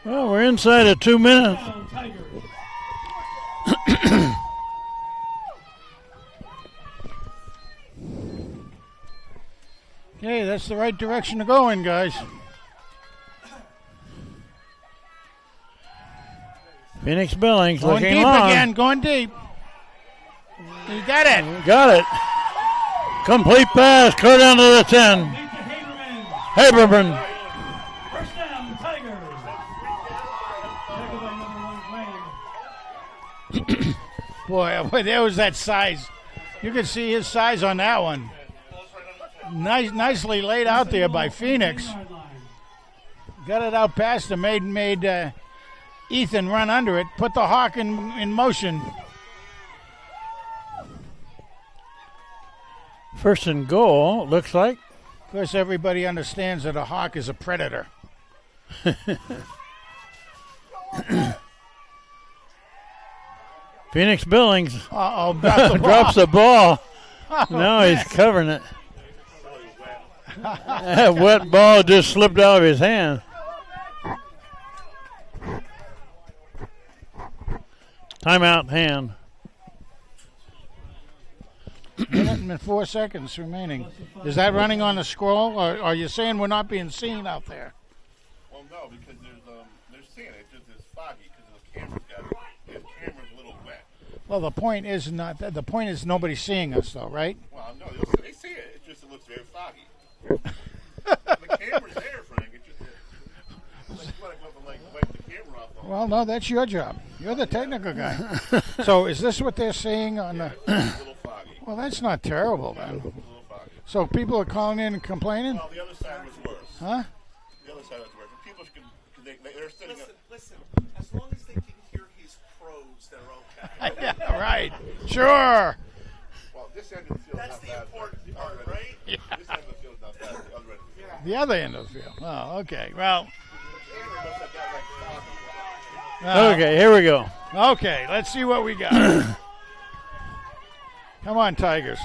Well, we're inside of 2 minutes. Tigers. okay, that's the right direction to go in, guys. Phoenix Billings Going looking deep long. again, going deep. You got it. Got it. Complete pass. Clear down to the 10. Make to Haberman. Haberman. First down, Tigers. Tackled by number 1, Graham. Boy, there was that size. You could see his size on that one. Nicely laid out there by Phoenix. Got it out past him, made Ethan run under it, put the Hawk in motion. First and goal, looks like. Of course, everybody understands that a Hawk is a predator. Phoenix Billings Uh-oh, dropped the ball. drops the ball. Oh, Now man. he's covering it. That wet ball just slipped out of his hand. Timeout, Hand. Minute and 4 seconds remaining. Is that running on the scroll, or are you saying we're not being seen out there? Well, no, because they're seeing it. It's just it's foggy because the camera's a little wet. Well, the point is not that. The point is nobody's seeing us, though, right? Well, no, they see it. It just looks very foggy. The camera's there, Frank. It just wipe the camera off. Well, no, that's your job. You're the technical guy. So, is this what they're seeing on the? It's a little foggy. Well, that's not terrible, then. A little foggy. So people are calling in and complaining, Well, the other side was worse. huh? The other side was worse. And people can, they're sitting up. Listen, as long as they can hear his prose, they're okay. Yeah, right. Sure. Well, this end of the field That's not the bad. important part, right? This end of the field not bad. The other end of the field. The other end of the field. Oh, okay. Well, The camera must have got like foggy. Okay, here we go. Okay, let's see what we got. Come on, Tigers.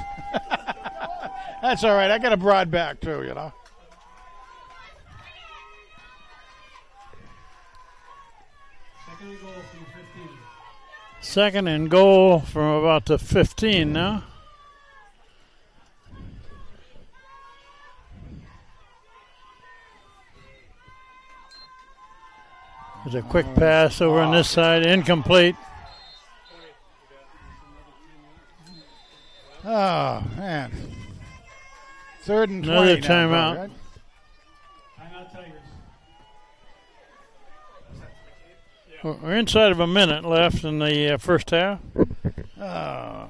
That's all right. I got a broad back, too, you know. Second and goal from 15. Second and goal from about the 15 now. There's a quick pass over on this side, incomplete. Oh, man. Third and 20 Another now, timeout. right? Timeout, Tigers. We're inside of a minute left in the first half. Oh.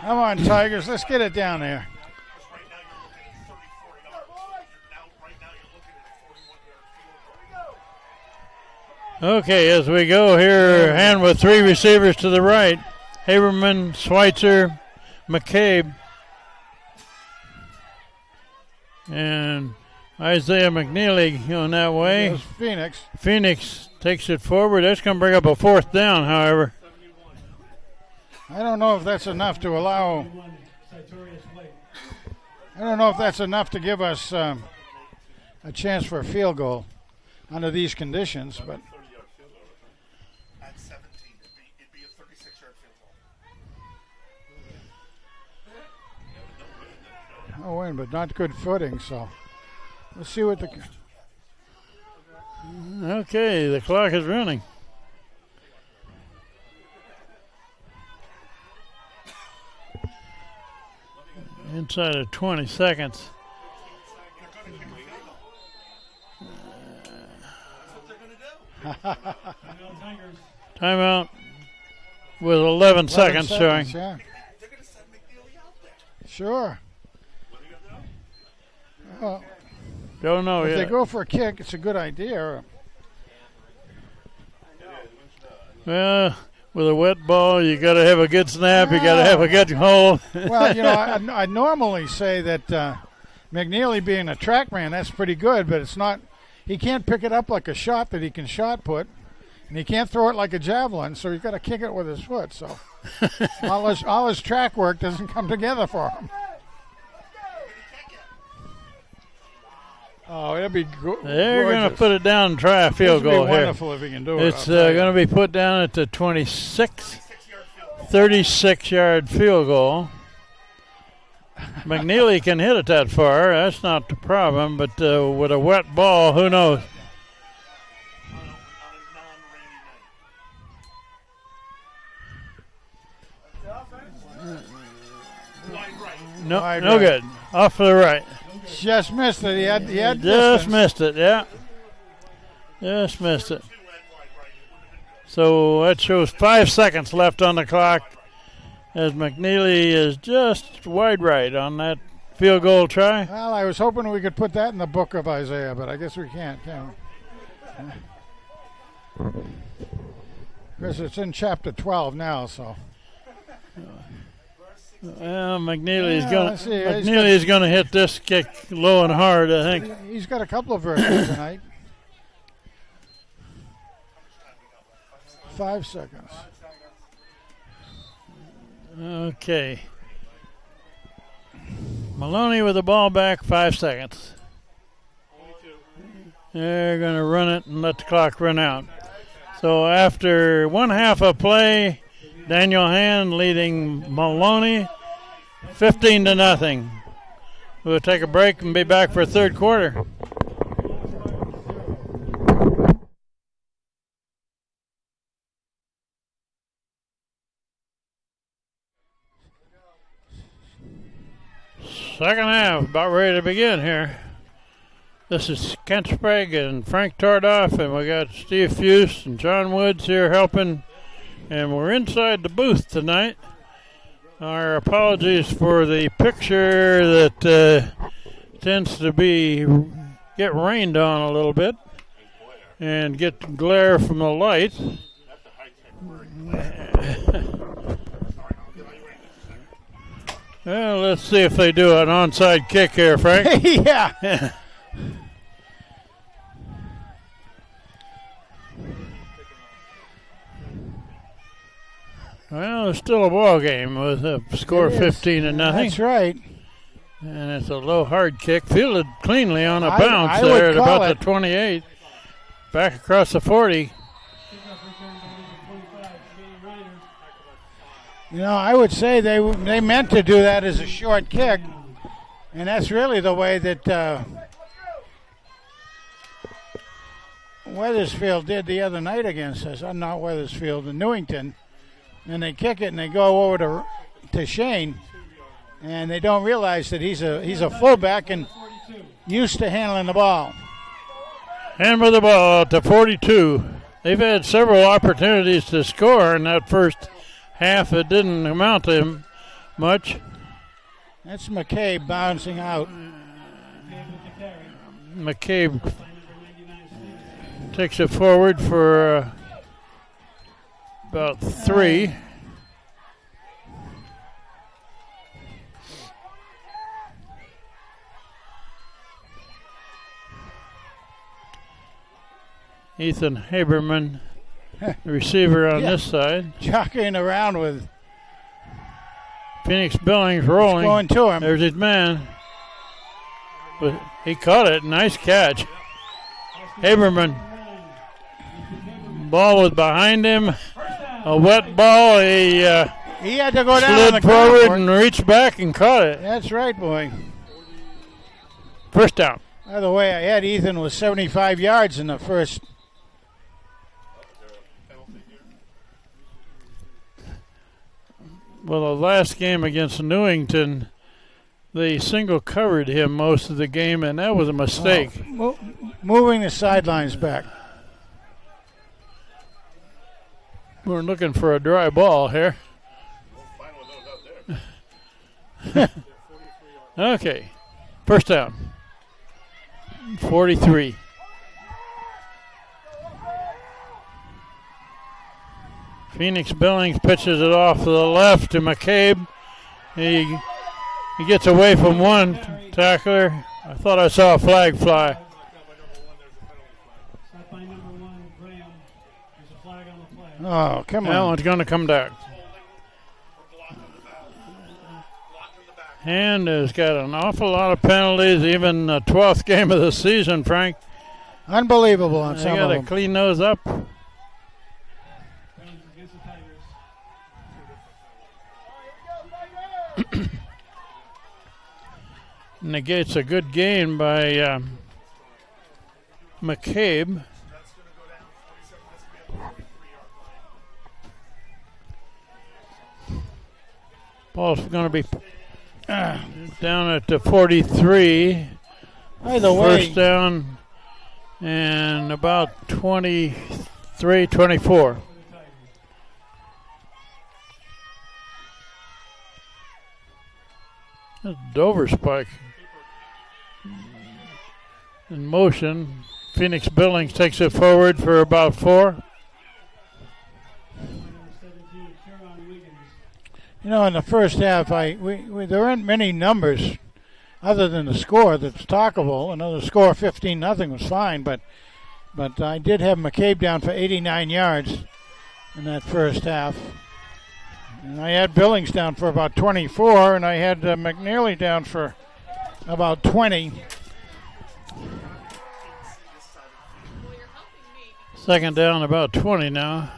Come on, Tigers. Let's get it down there. Right now you're looking at 34 yards. Right now you're looking at a 41-yard field goal. Okay, as we go here, hand with three receivers to the right. Haberman, Schweitzer, McCabe, and Isaiah McNeely going that way. There's Phoenix. Phoenix takes it forward. That's going to bring up a fourth down, however. I don't know if that's enough to allow. I don't know if that's enough to give us a chance for a field goal under these conditions, but. At 17, it'd be a 36-yard field goal. Oh, wait, but not good footing, so let's see what the. Okay, the clock is running. Inside of 20 seconds. Timeout with 11 seconds showing. Yeah. They're going to send McNeely out there. Sure. Well, Don't know if yet. they go for a kick, it's a good idea. Well, with a wet ball, you got to have a good snap. You got to have a good hold. Well, I normally say that McNeely being a track man, that's pretty good, but it's not. He can't pick it up like a shot that he can shot put, and he can't throw it like a javelin, so he's got to kick it with his foot. So all his track work doesn't come together for him. Oh, it'll be They're going to put it down and try a field goal here. Wonderful if he can do it. It's going to be put down at the 26, 36-yard field goal. McNeely can hit it that far. That's not the problem. But with a wet ball, who knows? No good. Off to the right. Just missed it. He had Just distance. missed it, yeah. Just missed it. So that shows 5 seconds left on the clock as McNeely is just wide right on that field goal try. Well, I was hoping we could put that in the book of Isaiah, but I guess we can't, can we? Because it's in chapter 12 now, so. Well, McNeely's Yeah, going to hit this kick low and hard, I think. He's got a couple of verses tonight. 5 seconds. Okay. Maloney with the ball back, 5 seconds. They're going to run it and let the clock run out. So after one half of play, Daniel Hand leading Maloney 15-0. We'll take a break and be back for third quarter. Second half, about ready to begin here. This is Kent Sprague and Frank Tardoff, and we got Steve Fuse and John Woods here helping. And we're inside the booth tonight. Our apologies for the picture that tends to get rained on a little bit and get glare from the light. Well, let's see if they do an onside kick here, Frank. Yeah. Well, it's still a ball game with a score 15-0. That's right. And it's a low hard kick, fielded cleanly on a I bounce would there at call about it. the 28, back across the 40. You know, I would say they meant to do that as a short kick, and that's really the way that Weathersfield did the other night against us. Not Weathersfield, in Newington. And they kick it and they go over to Shane, and they don't realize that he's a fullback and used to handling the ball. And with the ball at the 42. They've had several opportunities to score in that first half. It didn't amount to much. That's McCabe bouncing out. McCabe takes it forward for about 3. Ethan Haberman, the receiver on this side. Jockeying around with Phoenix Billings rolling. Going to him. There's his man. But he caught it. Nice catch. Haberman. Ball was behind him. A wet ball. He had to go down on the slid forward ground. and reached back and caught it. That's right, boy. First down. By the way, I had Ethan with 75 yards in the first. Well, the last game against Newington, they single covered him most of the game, and that was a mistake. Moving the sidelines back. We're looking for a dry ball here. Okay. First down. 43. Phoenix Billings pitches it off to the left to McCabe. He gets away from one tackler. I thought I saw a flag fly. Oh, come That on. one's going to come back. And has got an awful lot of penalties, even the 12th game of the season, Frank. Unbelievable on They some got of to them. clean those up. Negates a good gain by McCabe. Ball's going to be down at the 43. Either way, First down and about 23, 24. That's Dover spike. In motion. Phoenix Billings takes it forward for about 4. you know, in the first half, there weren't many numbers other than the score that's talkable. Another score 15-0 was fine, but I did have McCabe down for 89 yards in that first half. And I had Billings down for about 24, and I had McNeely down for about 20. Second down, about 20 now.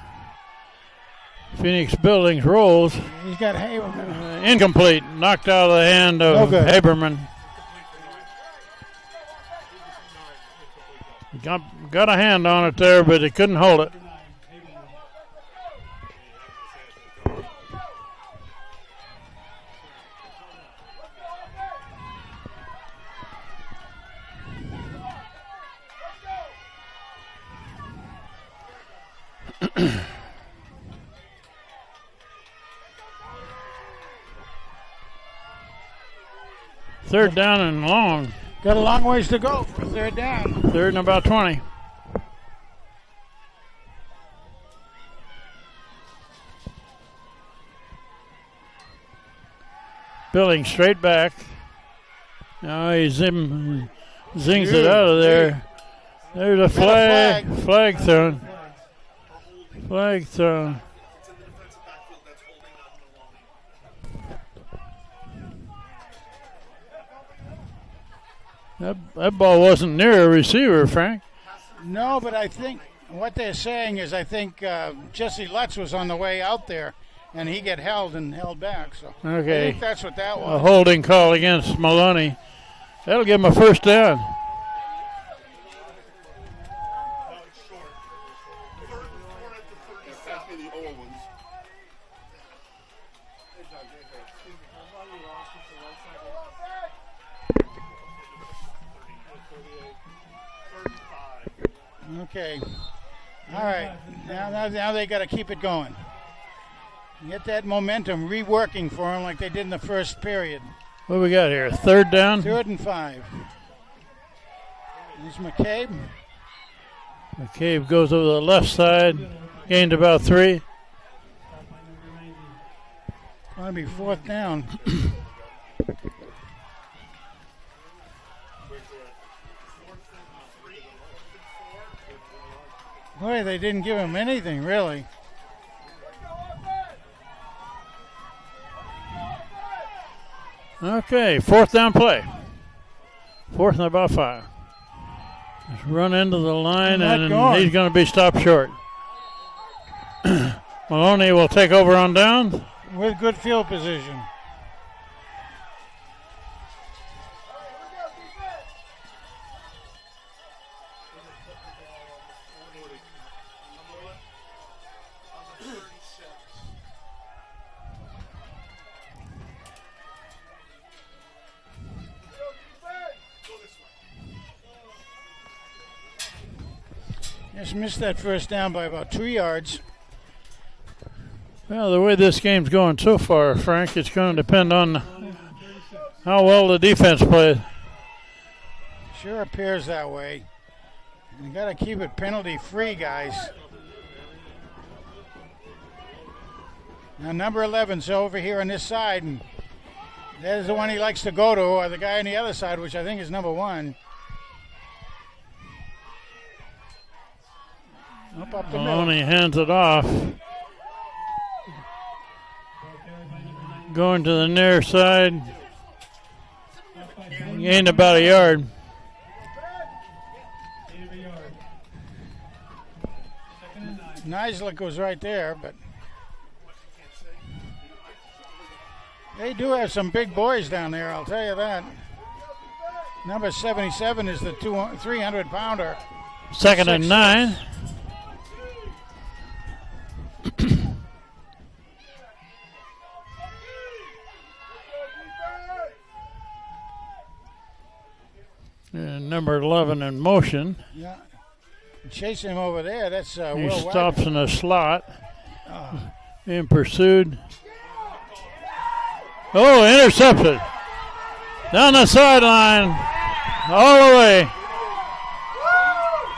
Phoenix Billings rolls. He's got Haberman. Incomplete. Knocked out of the hand of No good. Haberman. Got a hand on it there, but he couldn't hold it. Third down and long. Got a long ways to go for third down. Third and about 20. Billings straight back. Now he zings it out of there. There's a flag. Flag thrown. Flag thrown. It's in the defensive backfield that's holding on Maloney. That ball wasn't near a receiver, Frank. No, but I think what they're saying is Jesse Lutz was on the way out there, and he got held back. So I Okay. think that's what that A was. holding call against Maloney. That'll give him a first down. Pass me the old ones. Okay. All right. Now they got to keep it going. Get that momentum reworking for them like they did in the first period. What we got here? Third down? 3rd and 5. There's McCabe. McCabe goes over the left side, gained about 3. Going to be 4th down. Boy, they didn't give him anything, really. Okay, 4th down play. 4th and about 5. Just run into the line, and he's going to be stopped short. Maloney will take over on down. With good field position. Just missed that first down by about 2 yards. Well, the way this game's going so far, Frank, it's going to depend on how well the defense plays. Sure appears that way. You got to keep it penalty-free, guys. Now, number 11's over here on this side, and there's the one he likes to go to, or the guy on the other side, which I think is number 1. Up the Maloney hands it off. Going to the near side. Gained about a yard. Nislik was right there, but they do have some big boys down there, I'll tell you that. Number 77 is the 300-pounder. 2nd and 9. And number 11 in motion. Yeah. Chasing him over there. That's he Will stops Wagner. in a slot. Being pursued. Oh, intercepted. Down the sideline. All the way.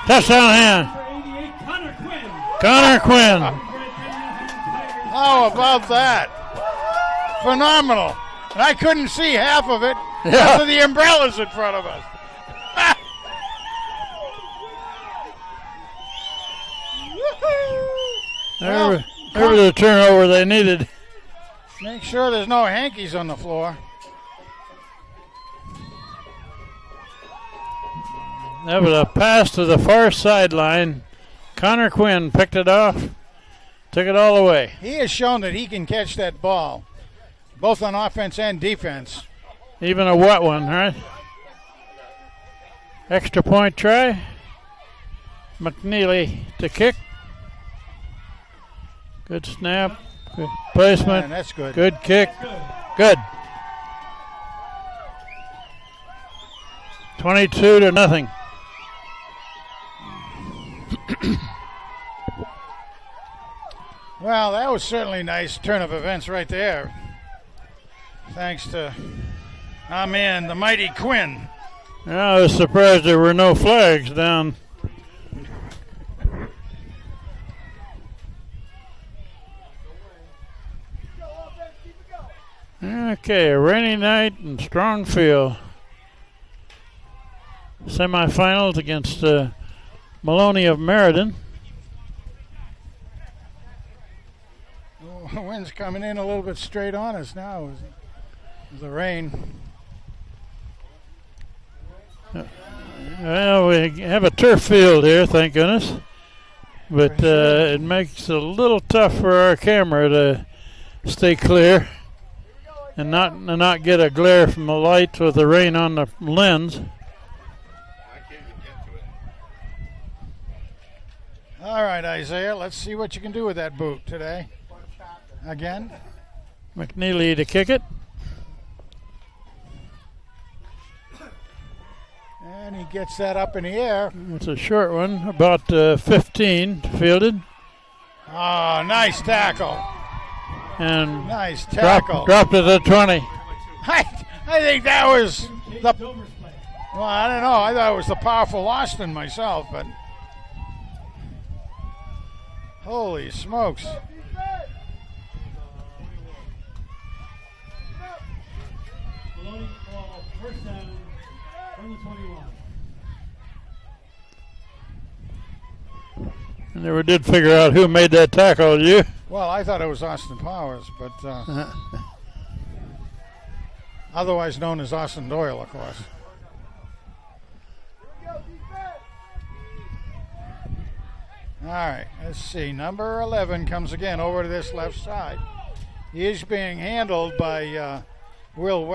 Touchdown hand. Connor Quinn. How about that? Phenomenal. And I couldn't see half of it because of the umbrellas in front of us. There was the turnover they needed. Make sure there's no hankies on the floor. That was a pass to the far sideline. Connor Quinn picked it off, took it all the way. He has shown that he can catch that ball, both on offense and defense. Even a wet one, right? Extra point try. McNeely to kick. Good snap. Good placement. Man, that's good. Good kick. Good. 22-0. Well, that was certainly a nice turn of events right there. Thanks to our man, the mighty Quinn. I was surprised there were no flags down. Okay, a rainy night and strong field. Semifinals against Maloney of Meriden. The wind's coming in a little bit straight on us now with the rain. Well, we have a turf field here, thank goodness. But it makes it a little tough for our camera to stay clear and not get a glare from the lights with the rain on the lens. All right, Isaiah, let's see what you can do with that boot today. Again. McNeely to kick it. And he gets that up in the air. It's a short one, about 15 fielded. Oh, nice tackle. And nice tackle. Dropped it at 20. I think that was the... Well, I don't know. I thought it was the powerful Austin myself, but Holy smokes. Maloney ball, first down from the 21. I never did figure out who made that tackle, did you? Well, I thought it was Austin Powers, but otherwise known as Austin Doyle, of course. All right, let's see. Number 11 comes again over to this left side. He is being handled by Will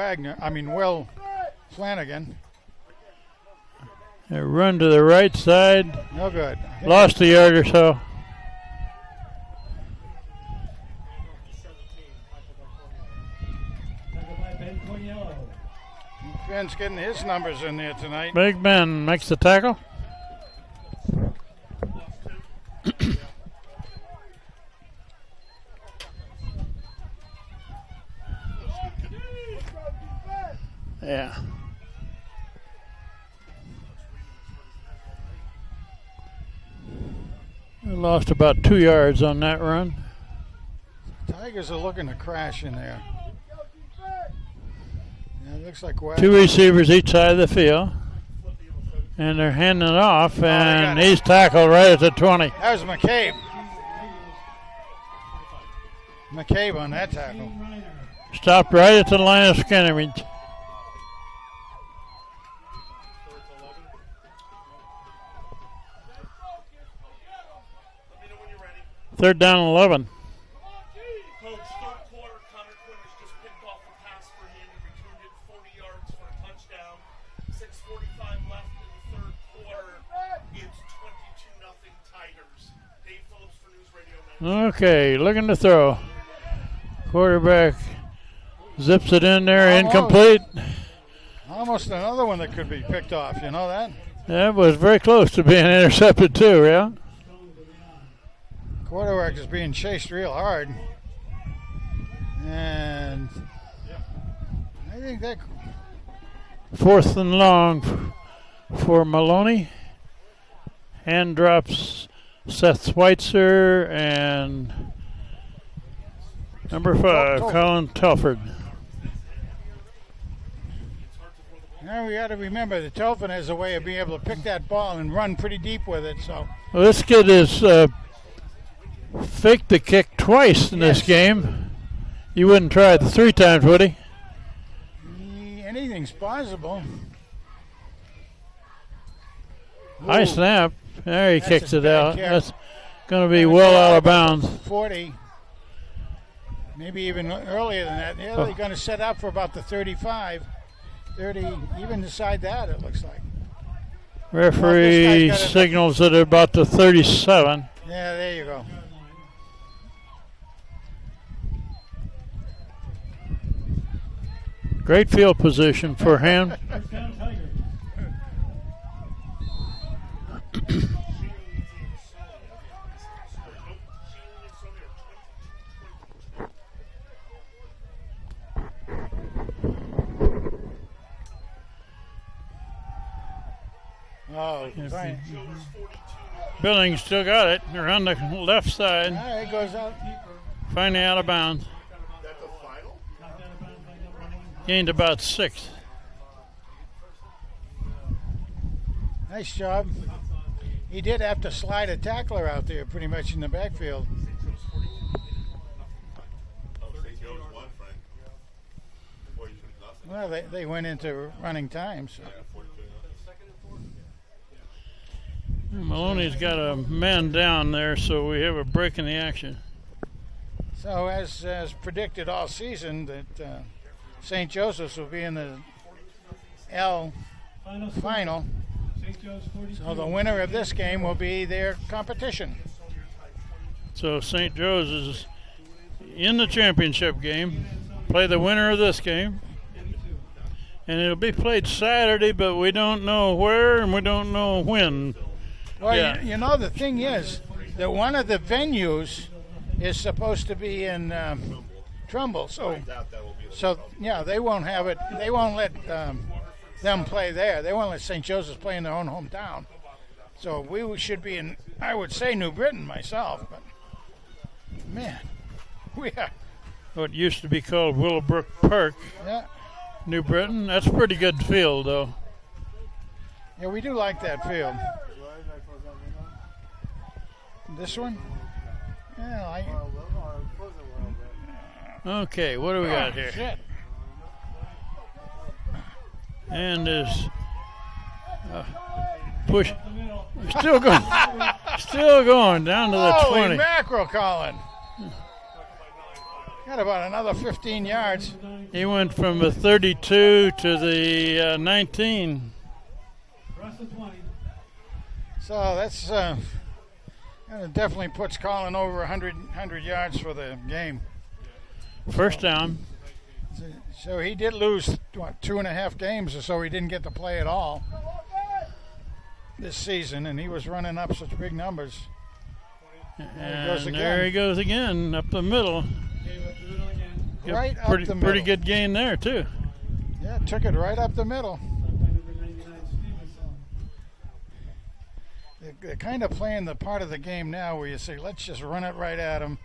Flanagan. A run to the right side. No good. Lost a yard or so. Ben's getting his numbers in there tonight. Big Ben makes the tackle. Yeah. We lost about 2 yards on that run. Tigers are looking to crash in there. Yeah, it looks like 2 receivers each side of the field. And they're handing it off, and he's tackled right at the 20. That was McCabe. McCabe on that tackle. Stopped right at the line of scrimmage. Third down 11. Coach, third quarter, Connor Quinn has just picked off a pass for him and returned it 40 yards for a touchdown. 6:45 left in the third quarter. It's 22-0 Tigers. Dave Phillips for News Radio 9. Okay, looking to throw. Quarterback zips it in there, incomplete. Almost another one that could be picked off, you know that? That was very close to being intercepted too, yeah? Quarterback is being chased real hard. And I think that... Fourth and long for Maloney. Hand drops Seth Schweitzer and number 5, Colin Telford. Now we got to remember that Telford has a way of being able to pick that ball and run pretty deep with it. So well, this kid is faked the kick twice in this game. You wouldn't try it 3 times, would he? Anything's possible. High snap. There he kicks it out. Kick. That's going to be well out of bounds. 40. Maybe even earlier than that. They're going to set up for about the 35. 30, even inside that, it looks like. Referee signals at about the 37. Yeah, there you go. Great field position for him. Oh, fine. Billings still got it. They're on the left side. All right, it goes out. Finally out of bounds. Gained about 6. Nice job. He did have to slide a tackler out there pretty much in the backfield. Well, they went into running time. So. Maloney's got a man down there, so we have a break in the action. So as predicted all season, that St. Joseph's will be in the L final. So the winner of this game will be their competition. So St. Joe's is in the championship game. Play the winner of this game. And it'll be played Saturday, but we don't know where and we don't know when. Well, yeah. you know, the thing is that one of the venues is supposed to be in Trumbull. So yeah, they won't have it. They won't let them play there. They won't let St. Joseph's play in their own hometown. So we should be in, I would say, New Britain myself. But Man, we are. What used to be called Willowbrook Park, Yeah, New Britain. That's a pretty good field, though. yeah, we do like that field. This one? Yeah, I. Okay, what do we got here? Shit. And is push. Still going. Still going down to the Holy 20. mackerel, Colin. Got about another 15 yards. He went from the 32 to the 19. Russell 20. So that's that definitely puts Colin over 100 yards for the game. First down. So he did lose, what, 2.5 games or so. He didn't get to play at all this season, and he was running up such big numbers. And there he goes again, up the middle. Gave up the middle again. Yep, Right up pretty, the middle. pretty good gain there, too. Yeah, took it right up the middle. By number 99, Stevenson. They're kind of playing the part of the game now where you say, let's just run it right at him.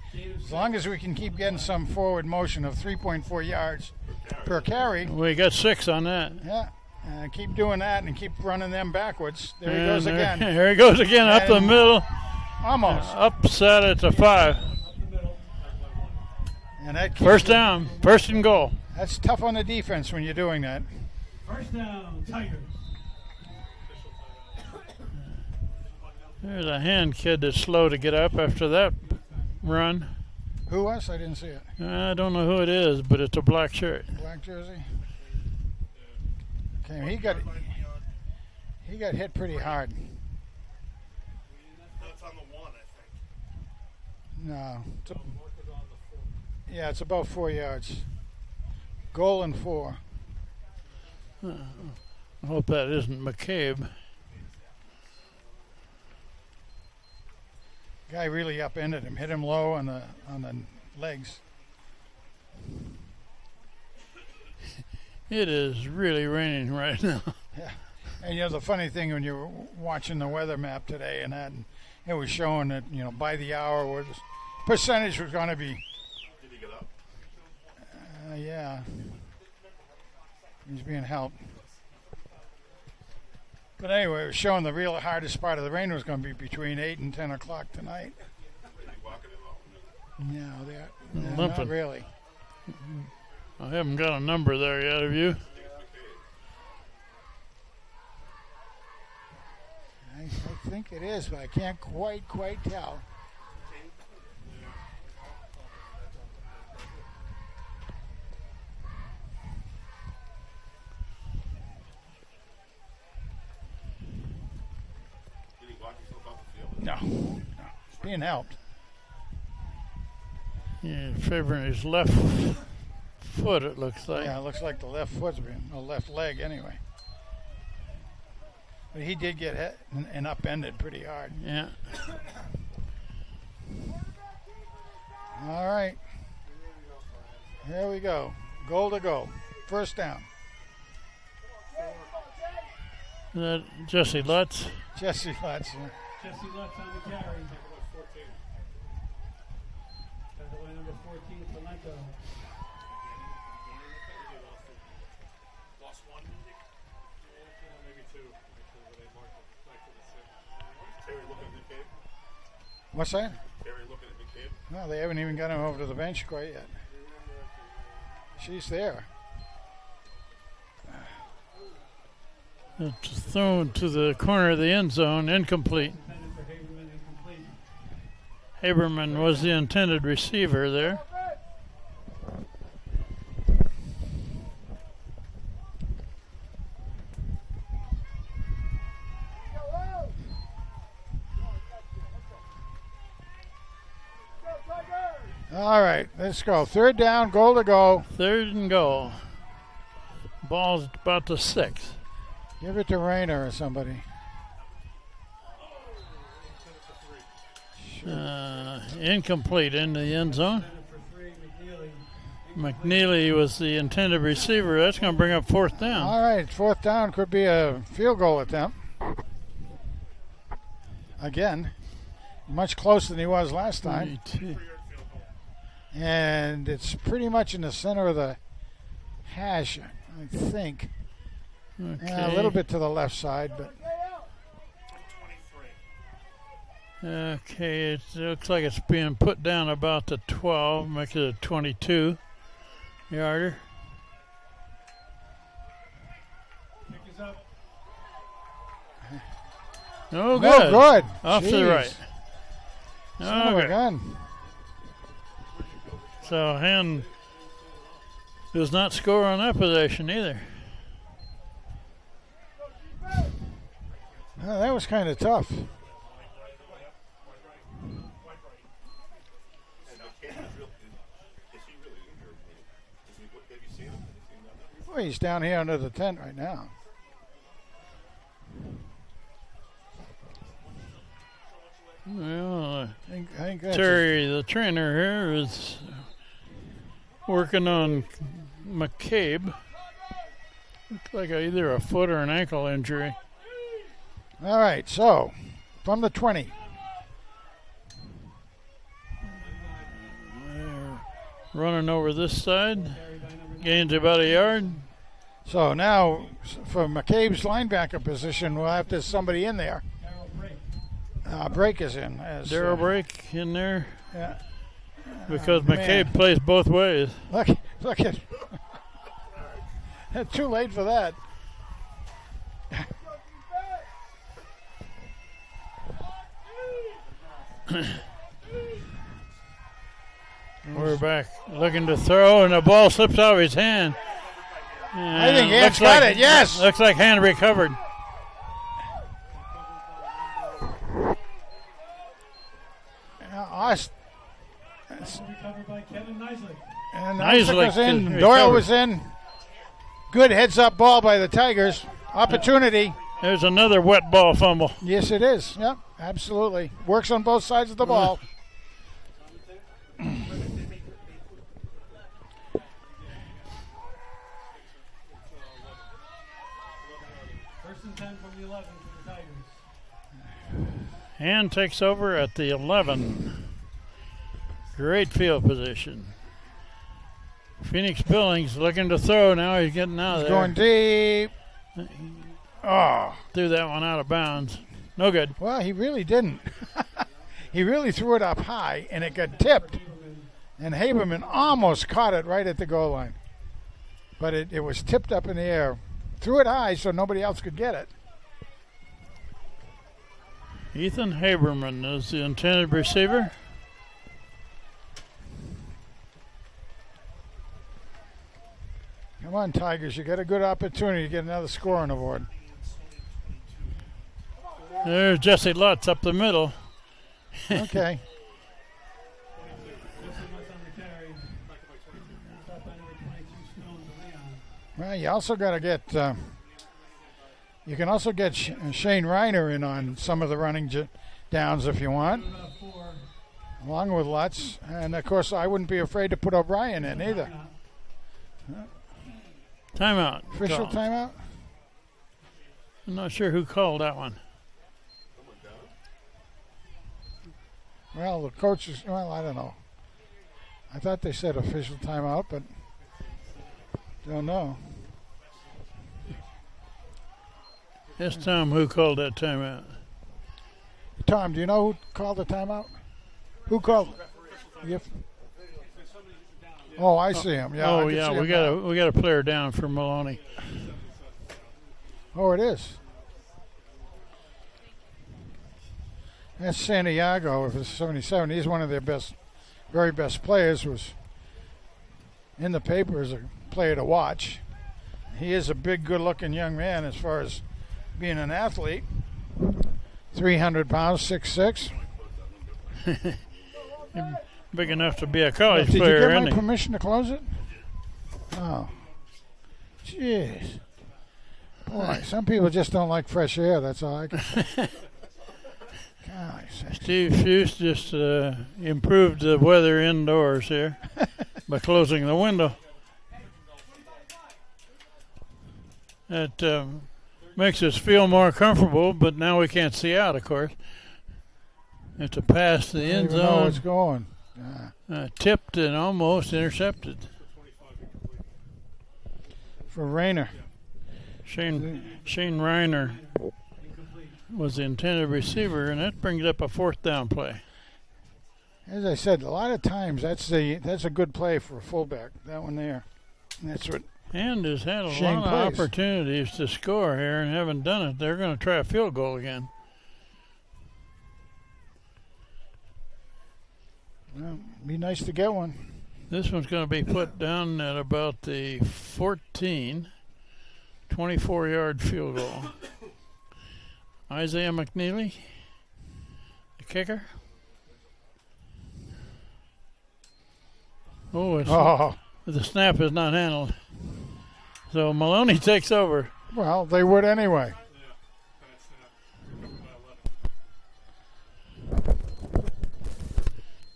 As long as we can keep getting some forward motion of 3.4 yards per carry. We got 6 on that. Yeah, keep doing that and keep running them backwards. There he And goes there, again. There he goes again, up the And- middle. Almost. Upset it to 5. Up the middle. And that keeps First it- down, first and goal. That's tough on the defense when you're doing that. First down, Tigers. There's a hand kid that's slow to get up after that run. Who was? I didn't see it. I don't know who it is, but it's a black shirt. Black jersey. Okay, he got hit pretty hard. That's on the 1, I think. No. Yeah, it's about 4 yards. Goal and 4. I hope that isn't McCabe. Guy really upended him, hit him low on the legs. It is really raining right now. And you know the funny thing when you were watching the weather map today and that, and it was showing that by the hour what the percentage was going to be. Did he get up? Yeah, he's being helped. But anyway, it was showing the real hardest part of the rain was going to be between 8 and 10 o'clock tonight. Is he walking it all? No, not Limping. really. I haven't got a number there yet, have you? I think it is, but I can't quite tell. Did he walk himself off the field? No, he's being helped. Yeah, favoring his left foot, it looks like. Yeah, it looks like the left foot's been, the left leg anyway. But he did get hit and upended pretty hard. Yeah. All right. Here we go. Goal to go. First down. Is that Jesse Lutz? Jesse Lutz. Jesse Lutz on the carry. By the way, number 14, Palenko. Lost 1, maybe? Maybe 2. They marked it back to the 6. Terry looking at McCabe? What's that? Terry looking at McCabe? No, they haven't even got him over to the bench quite yet. She's there. It's thrown to the corner of the end zone, incomplete. Intended for Haberman, incomplete. Haberman was the intended receiver there. All right, let's go. Third down, goal to go. Third and goal. Ball's about to 6. Give it to Rayner or somebody. Incomplete into the end zone. Intended for 3, McNeely. McNeely was the intended receiver. That's going to bring up fourth down. All right, fourth down could be a field goal attempt. Again, much closer than he was last time. 32. And it's pretty much in the center of the hash, I think. Okay. Yeah, a little bit to the left side, but 23. Okay, it looks like it's being put down about the 12, makes it a 22 yarder. Kick is up. Oh, no good. good. Off to the Jeez. right. Son of a Okay. gun. So Hen does not score on that possession either. Oh, that was kind of tough. And McCabe is he really injured? Have you seen him? Well, he's down here under the tent right now. Well, I think that's Terry, the trainer here, is working on McCabe. Looks like either a foot or an ankle injury. all right, so from the 20. They're running over this side. Gains about a yard. So now for McCabe's linebacker position, we'll have to have somebody in there. Break is in. As, Darryl Break in there Yeah. because man. McCabe plays both ways. Look at. Too late for that. We're back looking to throw, and the ball slips out of his hand. I think And Ant's looks got like- it. Yes. Looks like hand recovered. Us. Recovered by Kevin Nisley. And Isaac was in. recovered. Doyle was in. Good heads-up ball by the Tigers. Opportunity. There's another wet ball fumble. Yes, it is. Yep, absolutely. Works on both sides of the ball. First and 10 from the 11 for the Tigers. Hand takes over at the 11. Great field position. Phoenix Billings looking to throw. Now he's getting out of He's there. going deep. Oh, Threw that one out of bounds. No good. well, he really didn't. He really threw it up high, and it got tipped. And Haberman almost caught it right at the goal line. But it was tipped up in the air. Threw it high so nobody else could get it. Ethan Haberman is the intended receiver. Come on, Tigers. You got a good opportunity to get another score on the board. There's Jesse Lutz up the middle. Okay. Just so much on the carry. Stop by number 22, Stone to Leon. Well, you also got to get. You can also get Shane Reiner in on some of the running downs if you want, About 4. along with Lutz. And of course, I wouldn't be afraid to put O'Brien in either. Timeout. Official called. timeout. I'm not sure who called that one. Well, the coaches. Well, I don't know. I thought they said official timeout, but don't know. Ask Tom who called that timeout. Tom, do you know who called the timeout? Who called? Yep. Oh, I see him. Yeah. I Oh can yeah, see we him got now. we got a player down for Maloney. Oh, it is. That's Santiago of his 77. He's one of their best, very best players. Was in the paper as a player to watch. He is a big, good-looking young man as far as being an athlete. 300 pounds, 6'6". Big enough to be a college Did you player, get isn't my he? permission to close it? Oh, jeez. Boy, some people just don't like fresh air. That's all I can say. Gosh, Steve Fuse just improved the weather indoors here by closing the window. That makes us feel more comfortable, but now we can't see out, of course. Have to pass the I don't end even know where it's zone. going. Tipped and almost intercepted. For Rayner. Shane Reiner was the intended receiver, and that brings up a fourth down play. As I said, a lot of times that's a good play for a fullback. That one there. And that's what. And has had a Shane lot plays. of opportunities to score here and haven't done it. They're going to try a field goal again. Well, be nice to get one. This one's going to be put down at about the 14, 24-yard field goal. Isaiah McNeely, the kicker. Oh, the snap is not handled. So Maloney takes over. Well, they would anyway.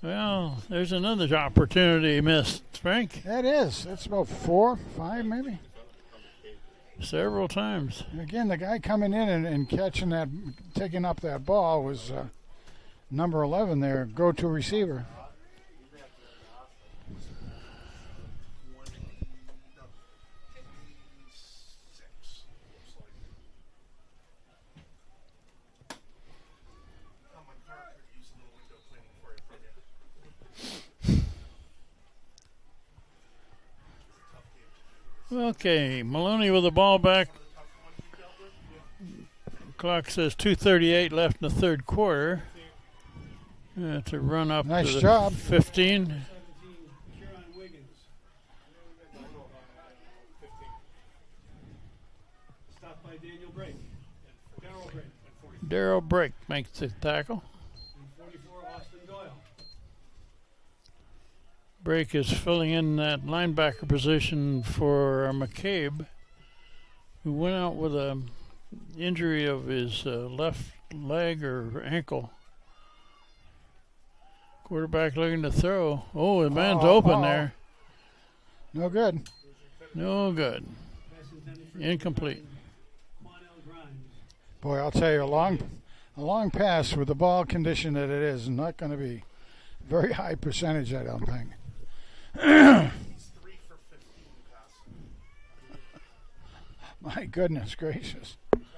Well, there's another opportunity missed, Frank. That is. That's about 4, 5 maybe. Several times. Again, the guy coming in and catching that, taking up that ball was number 11 there, go-to receiver. Okay, Maloney with the ball back. Clock says 2:38 left in the third quarter. To run up Nice to the job. 15. 17, Kieran Wiggins. Stopped by Daniel Brake. Darrell Brake. Darrell Brake makes the tackle. And 44, Austin Doyle. Brake is filling in that linebacker position for McCabe, who went out with a injury of his left leg or ankle. Quarterback looking to throw. Oh, the man's open there. No good. No good. Pass intended for Incomplete. Quanell Grimes. Boy, I'll tell you, a long pass with the ball condition that it is not going to be very high percentage, I don't think. He's 3 for 15 passing. My goodness gracious. 25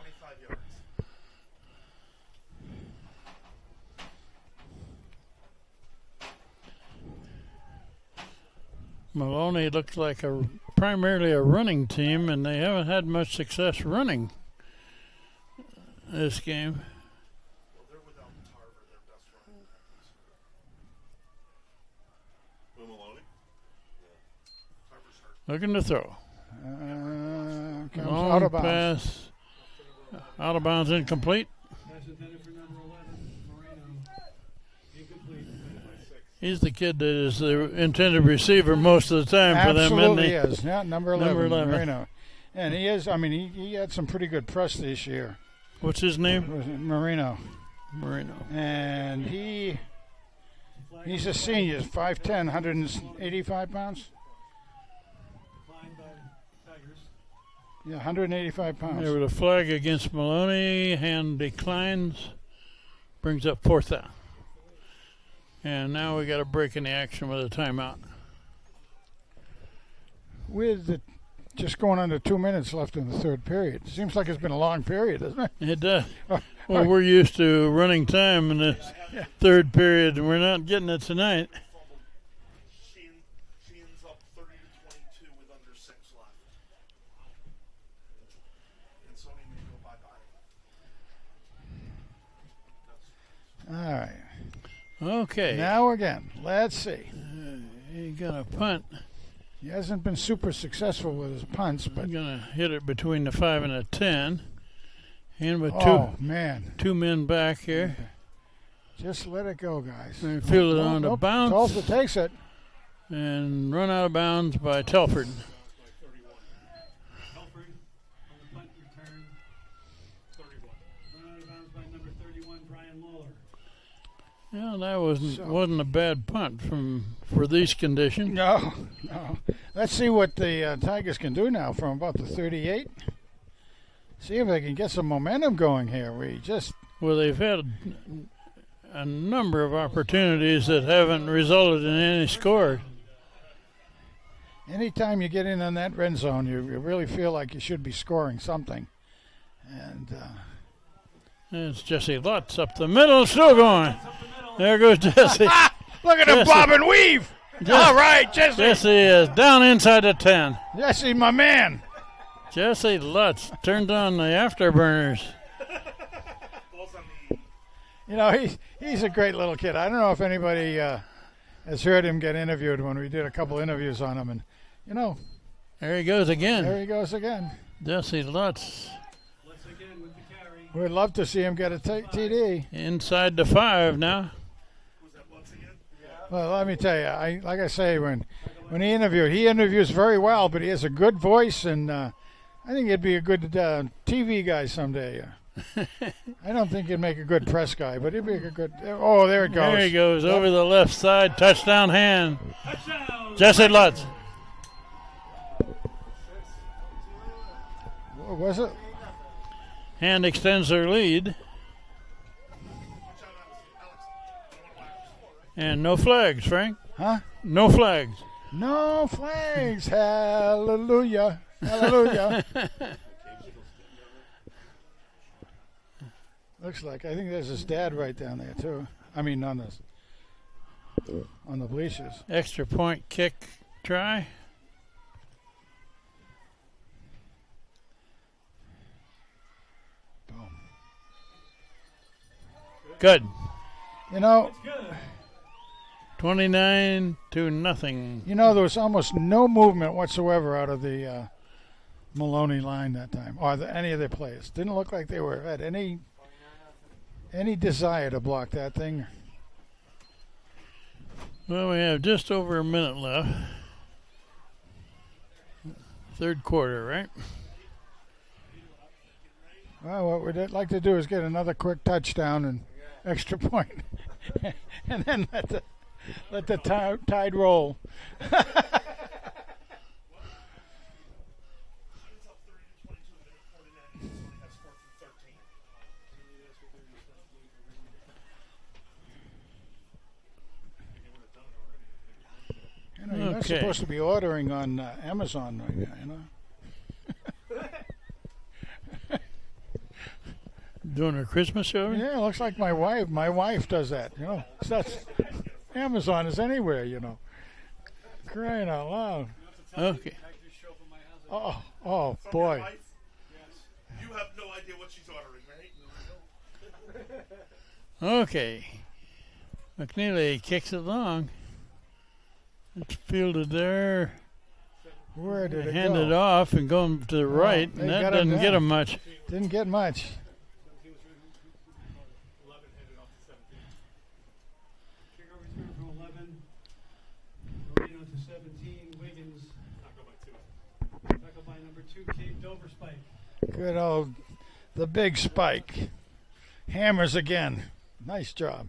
yards. Maloney looks like primarily a running team, and they haven't had much success running this game. Well, they're without Tarver, their best running backs. Will Maloney? Yeah. Tarver's hurt. Looking to throw. Comes Long out of bounds. pass. Out of bounds, incomplete. Pass intended for number 11, Moreno. Incomplete. He's the kid that is the intended receiver most of the time for them, isn't Absolutely he? is. Yeah, number 11. Number 11. Marino. And he is, I mean, he had some pretty good press this year. What's his name? Marino. Marino. And he's a senior, 5'10", 185 pounds. Declined by Tigers. Yeah, 185 pounds. There was a flag against Maloney. Hand declines. Brings up fourth down. And now we got a break in the action with a timeout. With just going under 2 minutes left in the third period. Seems like it's been a long period, doesn't it? It does. Well, we're used to running time in the third period, and we're not getting it tonight. Sheehan's up 30 to 22 with under 6 left. And Sony may go bye-bye. All right. Okay. Now again, let's see. He got a punt. He hasn't been super successful with his punts, but He's going to hit it between the 5 and the 10. And with man, two men back here. just let it go, guys. And field it on the bounce. Tulsa takes it. And run out of bounds by Telford. Telford on the punt return. 31. Run out of bounds by number 31, Brian Lawler. Yeah, that wasn't a bad punt for these conditions. No. Let's see what the Tigers can do now from about the 38. See if they can get some momentum going here. Well, they've had a number of opportunities that haven't resulted in any score. Anytime you get in on that red zone, you really feel like you should be scoring something. And it's Jesse Lutz up the middle, still going. There goes Jesse. look at him bob and weave. All right, Jesse. Jesse is down inside the 10. Jesse, my man. Jesse Lutz turned on the afterburners. You know, he's a great little kid. I don't know if anybody has heard him get interviewed when we did a couple interviews on him. And, you know. There he goes again. There he goes again. Jesse Lutz. We'd love to see him get a TD. Inside the 5 now. Well, let me tell you, like I say, when he interviews very well, but he has a good voice, and I think he'd be a good TV guy someday. I don't think he'd make a good press guy, but he'd be a good. Oh, there it goes. There he goes over the left side, touchdown hand. Touchdown. Jesse Lutz. What was it? Hand extends their lead. And no flags, Frank. Huh? No flags. No flags. Hallelujah. Hallelujah. Looks like. I think there's his dad right down there, too. I mean, on the bleachers. Extra point kick try. Boom. Good. You know, 29-0. You know, there was almost no movement whatsoever out of the Maloney line that time, or any of their players. Didn't look like they had any desire to block that thing. Well, we have just over a minute left. Third quarter, right? Well, what we'd like to do is get another quick touchdown and extra point, and then let the tide roll. You know, you're not supposed to be ordering on Amazon right now, you know. Doing a Christmas show? Yeah, looks like my wife does that, you know. That's Amazon is anywhere, you know. Crying out loud. Okay. Oh boy. You have no idea what she's ordering, right? Okay. McNeely kicks it long. It's fielded there. Where did it Handed go? off and going to the right, and that doesn't get him much. Didn't get much. Good old, the big spike. Hammers again. Nice job.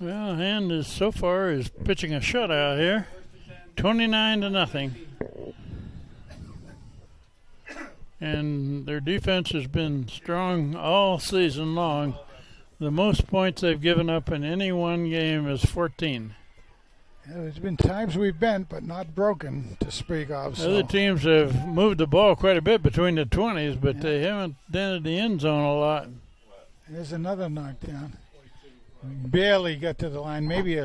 Well, Hand is so far is pitching a shutout here. 29-0. And their defense has been strong all season long. The most points they've given up in any one game is 14. Yeah, there's been times we've bent, but not broken to speak of. So. Other teams have moved the ball quite a bit between the 20s, but they haven't dented the end zone a lot. There's another knockdown. Barely got to the line. Maybe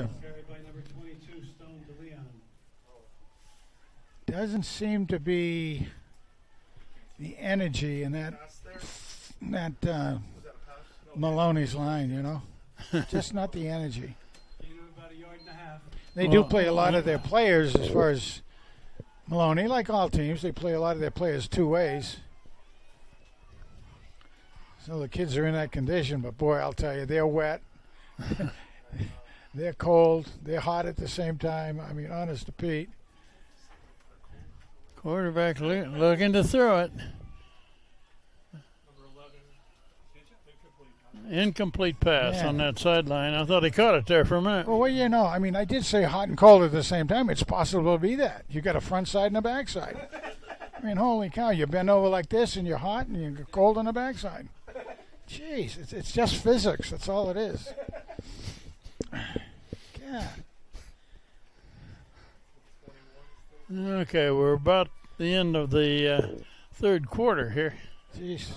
doesn't seem to be the energy in that Maloney's line, you know. Just not the energy. They do play a lot of their players, as far as Maloney, like all teams, they play a lot of their players two ways. So the kids are in that condition, but boy, I'll tell you, they're wet. They're cold. They're hot at the same time. I mean, honest to Pete. Quarterback looking to throw it. Incomplete pass on that sideline. I thought he caught it there for a minute. Well, you know, I mean, I did say hot and cold at the same time. It's possible to be that. You got a front side and a back side. I mean, holy cow, you bend over like this and you're hot and you're cold on the backside. Jeez, it's just physics. That's all it is. God. Okay, we're about the end of the third quarter here. Jeez.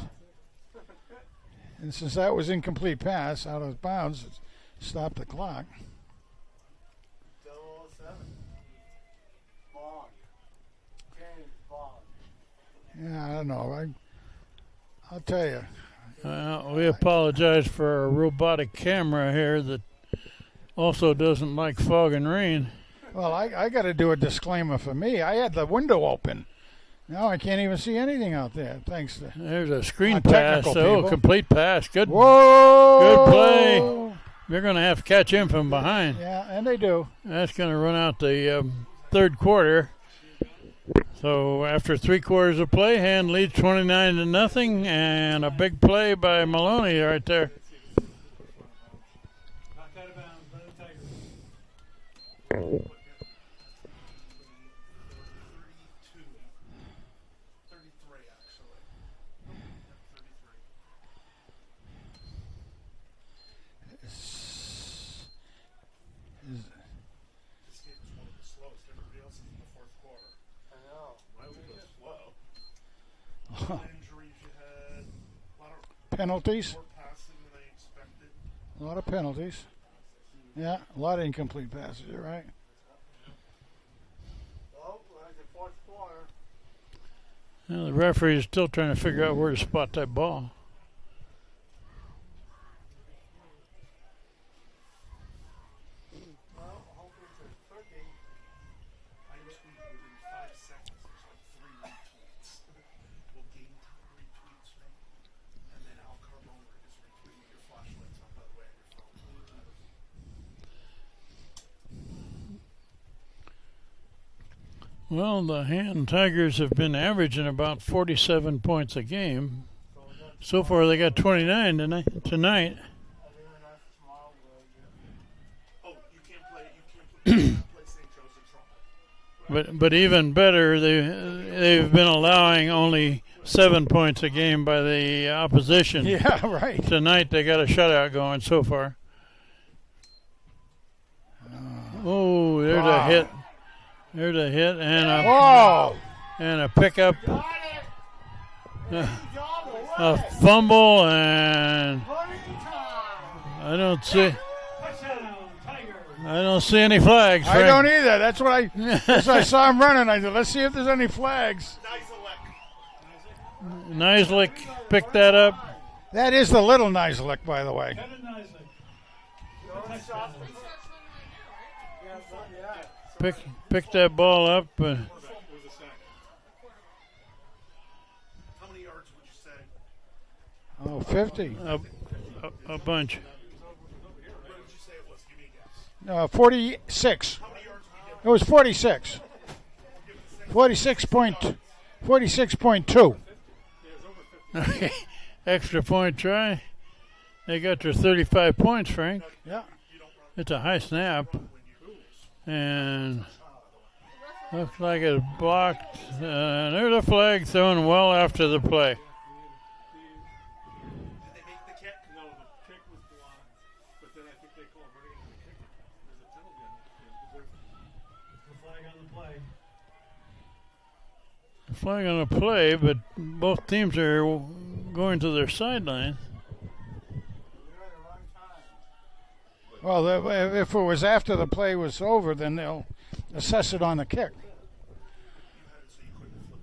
And since that was incomplete pass out of bounds, it stopped the clock. 007. Bond. James Bond. Yeah, I don't know. I'll tell you. We apologize for our robotic camera here that also doesn't like fog and rain. Well, I got to do a disclaimer for me. I had the window open. Now I can't even see anything out there, thanks to... There's a screen technical pass. Oh, people. complete pass. Good. Whoa! Good play. They're going to have to catch him from behind. Yeah, and they do. That's going to run out the third quarter. So after 3 quarters of play, Hand leads 29-0, and a big play by Maloney right there. Knocked out of bounds by the Tigers. 33, actually. 33. This game was one of the slowest everybody else in the fourth quarter. I know. Why was it slow? A lot of injuries you had. A lot of Penalties. more passing than I expected. A lot of penalties. Yeah, a lot of incomplete passes, you're right. Well, the fourth quarter. Well, the referee is still trying to figure out where to spot that ball. Well, hopefully it's a turkey. I tweeted within 5 seconds. There's like 3 retweets. Will Game Time retweets me, and then Al Carbona is retweeting your flashlights on, by the way, on your phone. Well, the Hand Tigers have been averaging about 47 points a game. So far, they got 29 tonight. Oh, you can't play St. Joseph's Trumpet. But even better, they've been allowing only 7 points a game by the opposition. Yeah, right. Tonight they got a shutout going so far. Oh, there's a Wow. hit. There's a hit Whoa! and a pickup. A fumble, and I don't see any flags. I Frank. don't either. That's what as I saw him running, I said, let's see if there's any flags. Nieslick picked that up. That is the little Nieslick, by the way. Picked that ball up. How many yards would you say? Oh, 50. A bunch. What did you say it was? Give me a guess. 46. How many yards would you give? It was 46. 46.2. Okay. Extra point try. They got their 35 points, Frank. Yeah. It's a high snap. And looks like it's blocked. There's a flag thrown well after the play. Did they make the kick? No, the kick was blocked, but then I think they called running on the kick. There's a penalty on the flag on the play. Flag on the play, but both teams are going to their sidelines. Well, if it was after the play was over, then they'll assess it on the kick.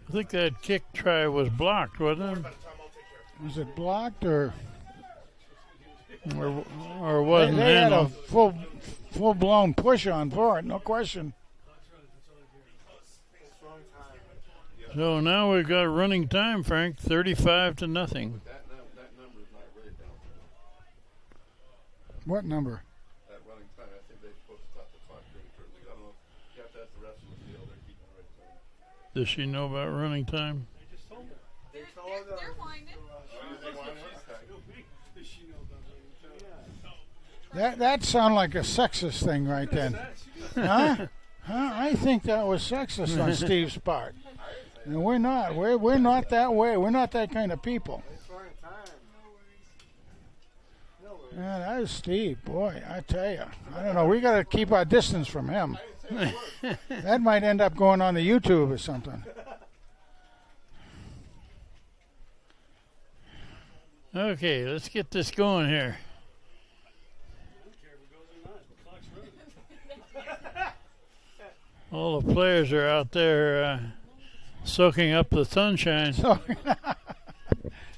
I think that kick try was blocked, wasn't it? Was it blocked or wasn't they had a handled? full blown push on for it, no question. So now we've got running time, Frank, 35-0. That number is not really down. What number? That running time, I think they're supposed to stop the clock during certain leagues. I don't know. You have to ask the refs in the field. They're keeping the right time. Does she know about running time? They're winding. That sounded like a sexist thing right then. Huh? I think that was sexist on Steve's part. And we're not. We're not that way. We're not that kind of people. Yeah, that is Steve. Boy, I tell you. I don't know. We got to keep our distance from him. That might end up going on the YouTube or something. Okay, let's get this going here. All the players are out there soaking up the sunshine.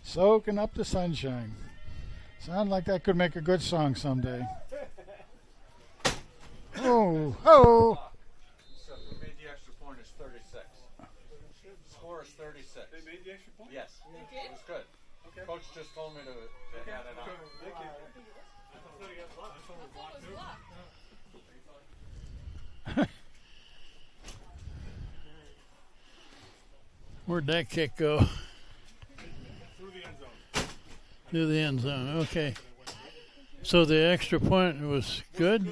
Soaking up the sunshine. Sounds like that could make a good song someday. Oh, oh. So we made the extra point is 36. Score is 36. They made the extra point? Yes. It was good. Okay. Coach just told me to add it on. Thank you. I thought he got blocked. I thought it was blocked too. Where'd that kick go? Through the end zone. Through the end zone. Okay. So the extra point was good? They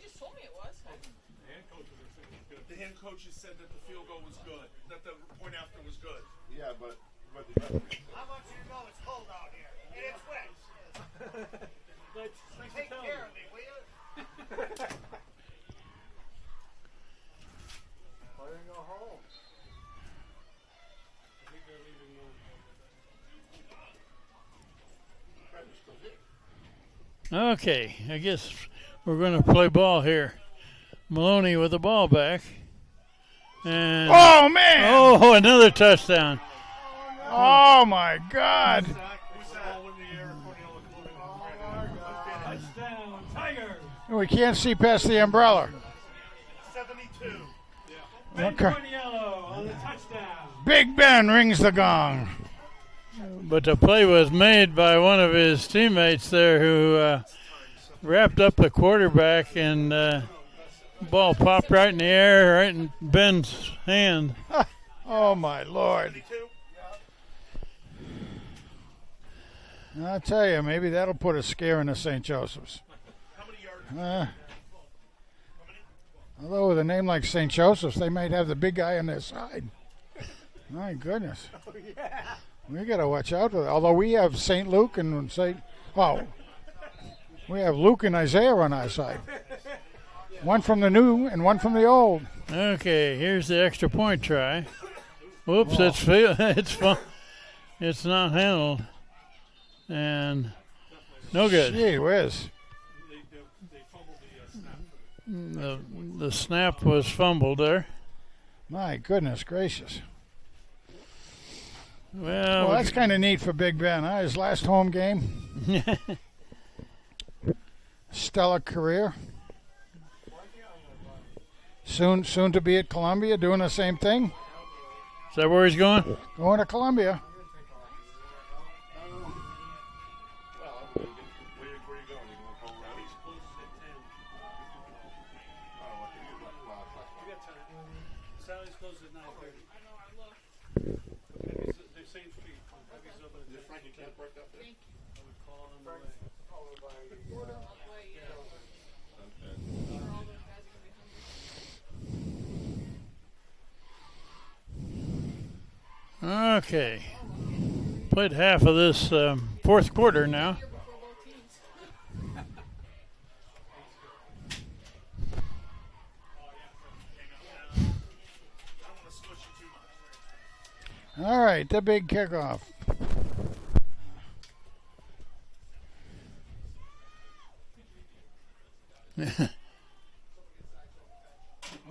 just told me it was. The head coaches said that the field goal was good, that the point after was good. Yeah, but I want you to know it's cold out here, and it's wet. Take care of me, will you? Why didn't go home? I think they're leaving. Okay, I guess we're going to play ball here. Maloney with the ball back. And Oh, man. oh, another touchdown. Oh, my God. Touchdown, Tigers. We can't see past the umbrella. 72. Ben Okay. Corniello on the touchdown. Big Ben rings the gong. But the play was made by one of his teammates there who wrapped up the quarterback, and ball popped right in the air, right in Ben's hand. Oh, my Lord. I'll tell you, maybe that'll put a scare into St. Joseph's. How many yards? Although with a name like St. Joseph's, they might have the big guy on their side. My goodness. We got to watch out with it. Although we have St. Luke and we have Luke and Isaiah on our side. One from the new and one from the old. Okay, here's the extra point try. Whoops, it's not handled. And no good. Gee whiz. They fumbled the snap. The snap was fumbled there. My goodness gracious. Well, Well, that's kind of neat for Big Ben, huh? His last home game. Stellar career. Soon to be at Columbia doing the same thing. Is that where he's going? Going to Columbia. where you going? You going Colorado? He's close at 10. Oh, okay. We got time. Sally's closed at 9:30. I know, I looked. They're same street. He's over at Did Frankie Camp work up there? Thank you. I would call on the way. All the way, yeah. Okay. All those guys are gonna be hungry. Okay. Played half of this fourth quarter now. Here before both teams. I don't want to squish you too much. All right, the big kickoff.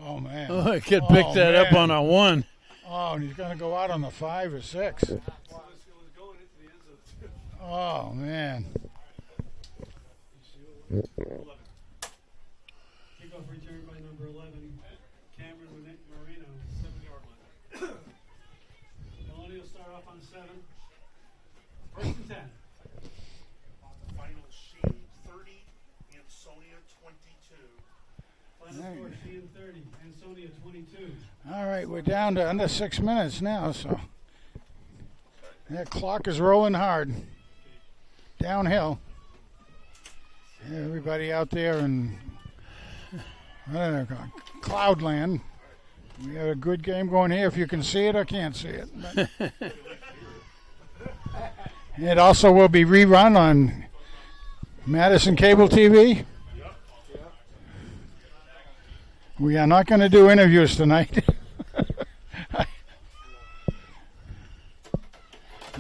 Oh, man. Oh, I could pick that up on a 1. Oh, and he's going to go out on the 5 or 6. It was going into the end zone, too. Oh, man. 11. Kickoff return by number 11, Cameron Marino, 7-yard line. Maloney will start off on 7. First and 10. Final Sheen 30, Ansonia 22. Final score, Sheehan 30, Ansonia 22. All right, we're down to under 6 minutes now, so that clock is rolling hard. Downhill. Everybody out there in, I don't know, Cloudland We had a good game going here. If you can see it, I can't see it. It also will be rerun on Madison Cable TV. We are not going to do interviews tonight.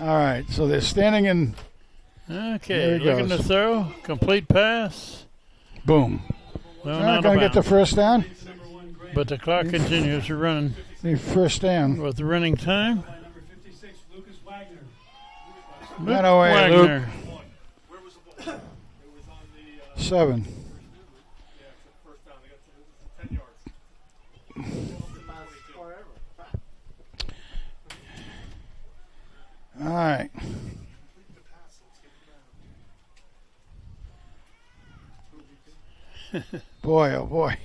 All right, so they're standing in. Okay, looking to throw. Complete pass. Boom. Well, not going to get the first down. But the clock continues to run. The first down. With the running time. That away, Luke. 7. All right. Boy, oh boy.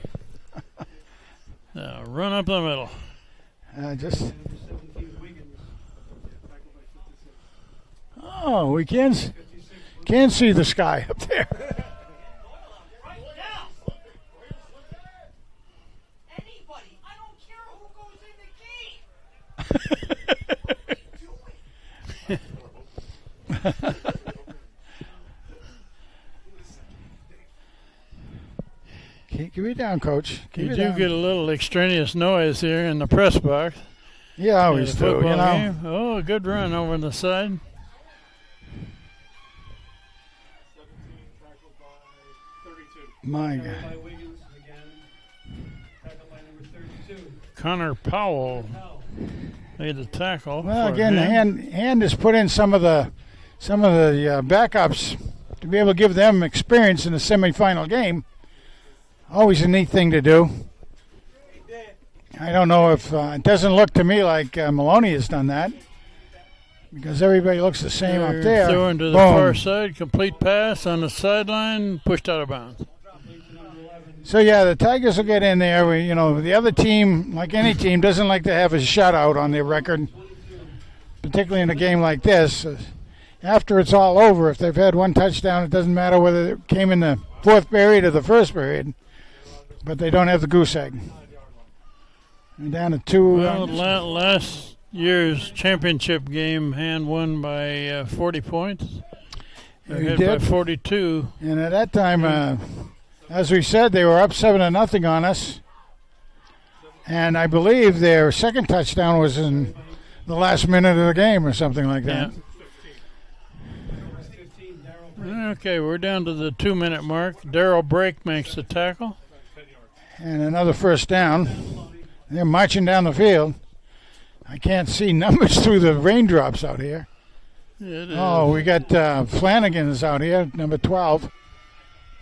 Now run up the middle. Just. Oh, we can see the sky up there. Anybody, I don't care who goes in the game. Keep it down, Coach. You do get a little extraneous noise here in the press box. Yeah, always do. You know. Game. Oh, a good run over the side. My God. Connor Powell made the tackle. Well, again, hand has put in some of the backups to be able to give them experience in the semifinal game. Always a neat thing to do. I don't know if it doesn't look to me like Maloney has done that because everybody looks the same up there. Throwing to the far side, complete pass on the sideline, pushed out of bounds. So yeah, the Tigers will get in there. The other team, like any team, doesn't like to have a shutout on their record, particularly in a game like this. After it's all over, if they've had one touchdown, it doesn't matter whether it came in the fourth period or the first period. But they don't have the goose egg. And down to 2. Well, last year's championship game, Hand won by 40 points. They're ahead by 42. And at that time, as we said, they were up 7-0 on us. And I believe their second touchdown was in the last minute of the game or something like that. Yeah. Okay, we're down to the 2-minute mark. Darrell Brake makes the tackle. And another first down. They're marching down the field. I can't see numbers through the raindrops out here. Oh, we got Flanagan's out here, number 12.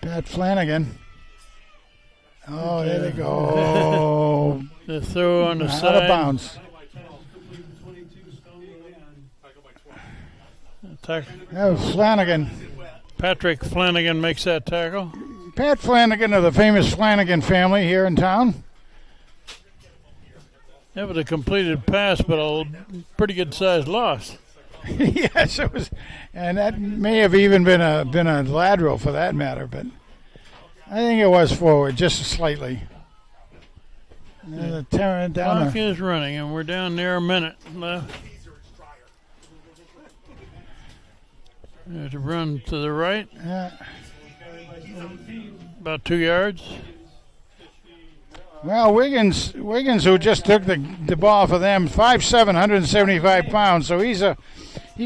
Pat Flanagan. Oh, there they go. The throw on the side. Out of bounds. That was Flanagan. Patrick Flanagan makes that tackle. Pat Flanagan of the famous Flanagan family here in town. That was a completed pass, but a pretty good-sized loss. Yes, it was, and that may have even been a lateral for that matter, but I think it was forward just slightly. The clock is running, and we're down near a minute left. There's a run to the right. About 2 yards. Well, Wiggins, who just took the ball for them, 5'7", 175 pounds. So he's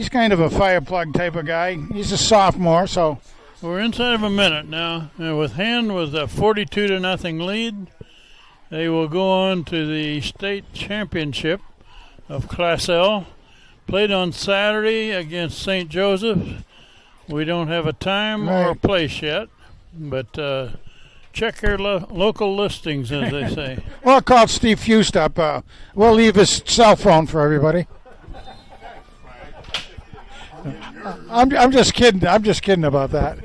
kind of a fire plug type of guy. He's a sophomore, so we're inside of a minute now. And with Hand with a 42-0 lead, they will go on to the state championship of Class L, played on Saturday against St. Joseph. We don't have a time or a place yet, but check your local listings, as they say. Well, I called Steve Fust up. We'll leave his cell phone for everybody. I'm just kidding. I'm just kidding about that.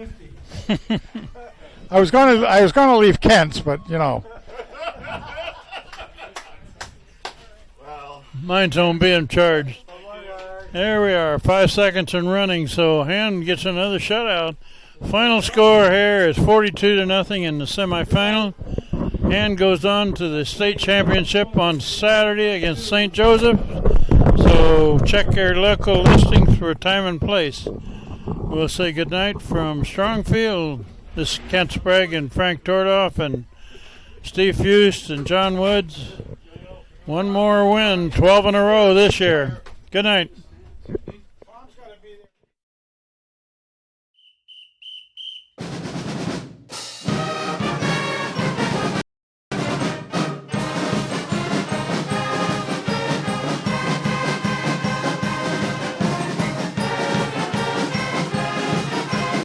I was gonna leave Kent's, but you know. Mine's on being charged. There we are, 5 seconds and running, so Hand gets another shutout. Final score here is 42-0 in the semifinal. Hand goes on to the state championship on Saturday against St. Joseph. So check your local listings for time and place. We'll say goodnight from Strongfield. This is Kent Sprague and Frank Tordoff and Steve Fust and John Woods. One more win, 12 in a row this year. Good night.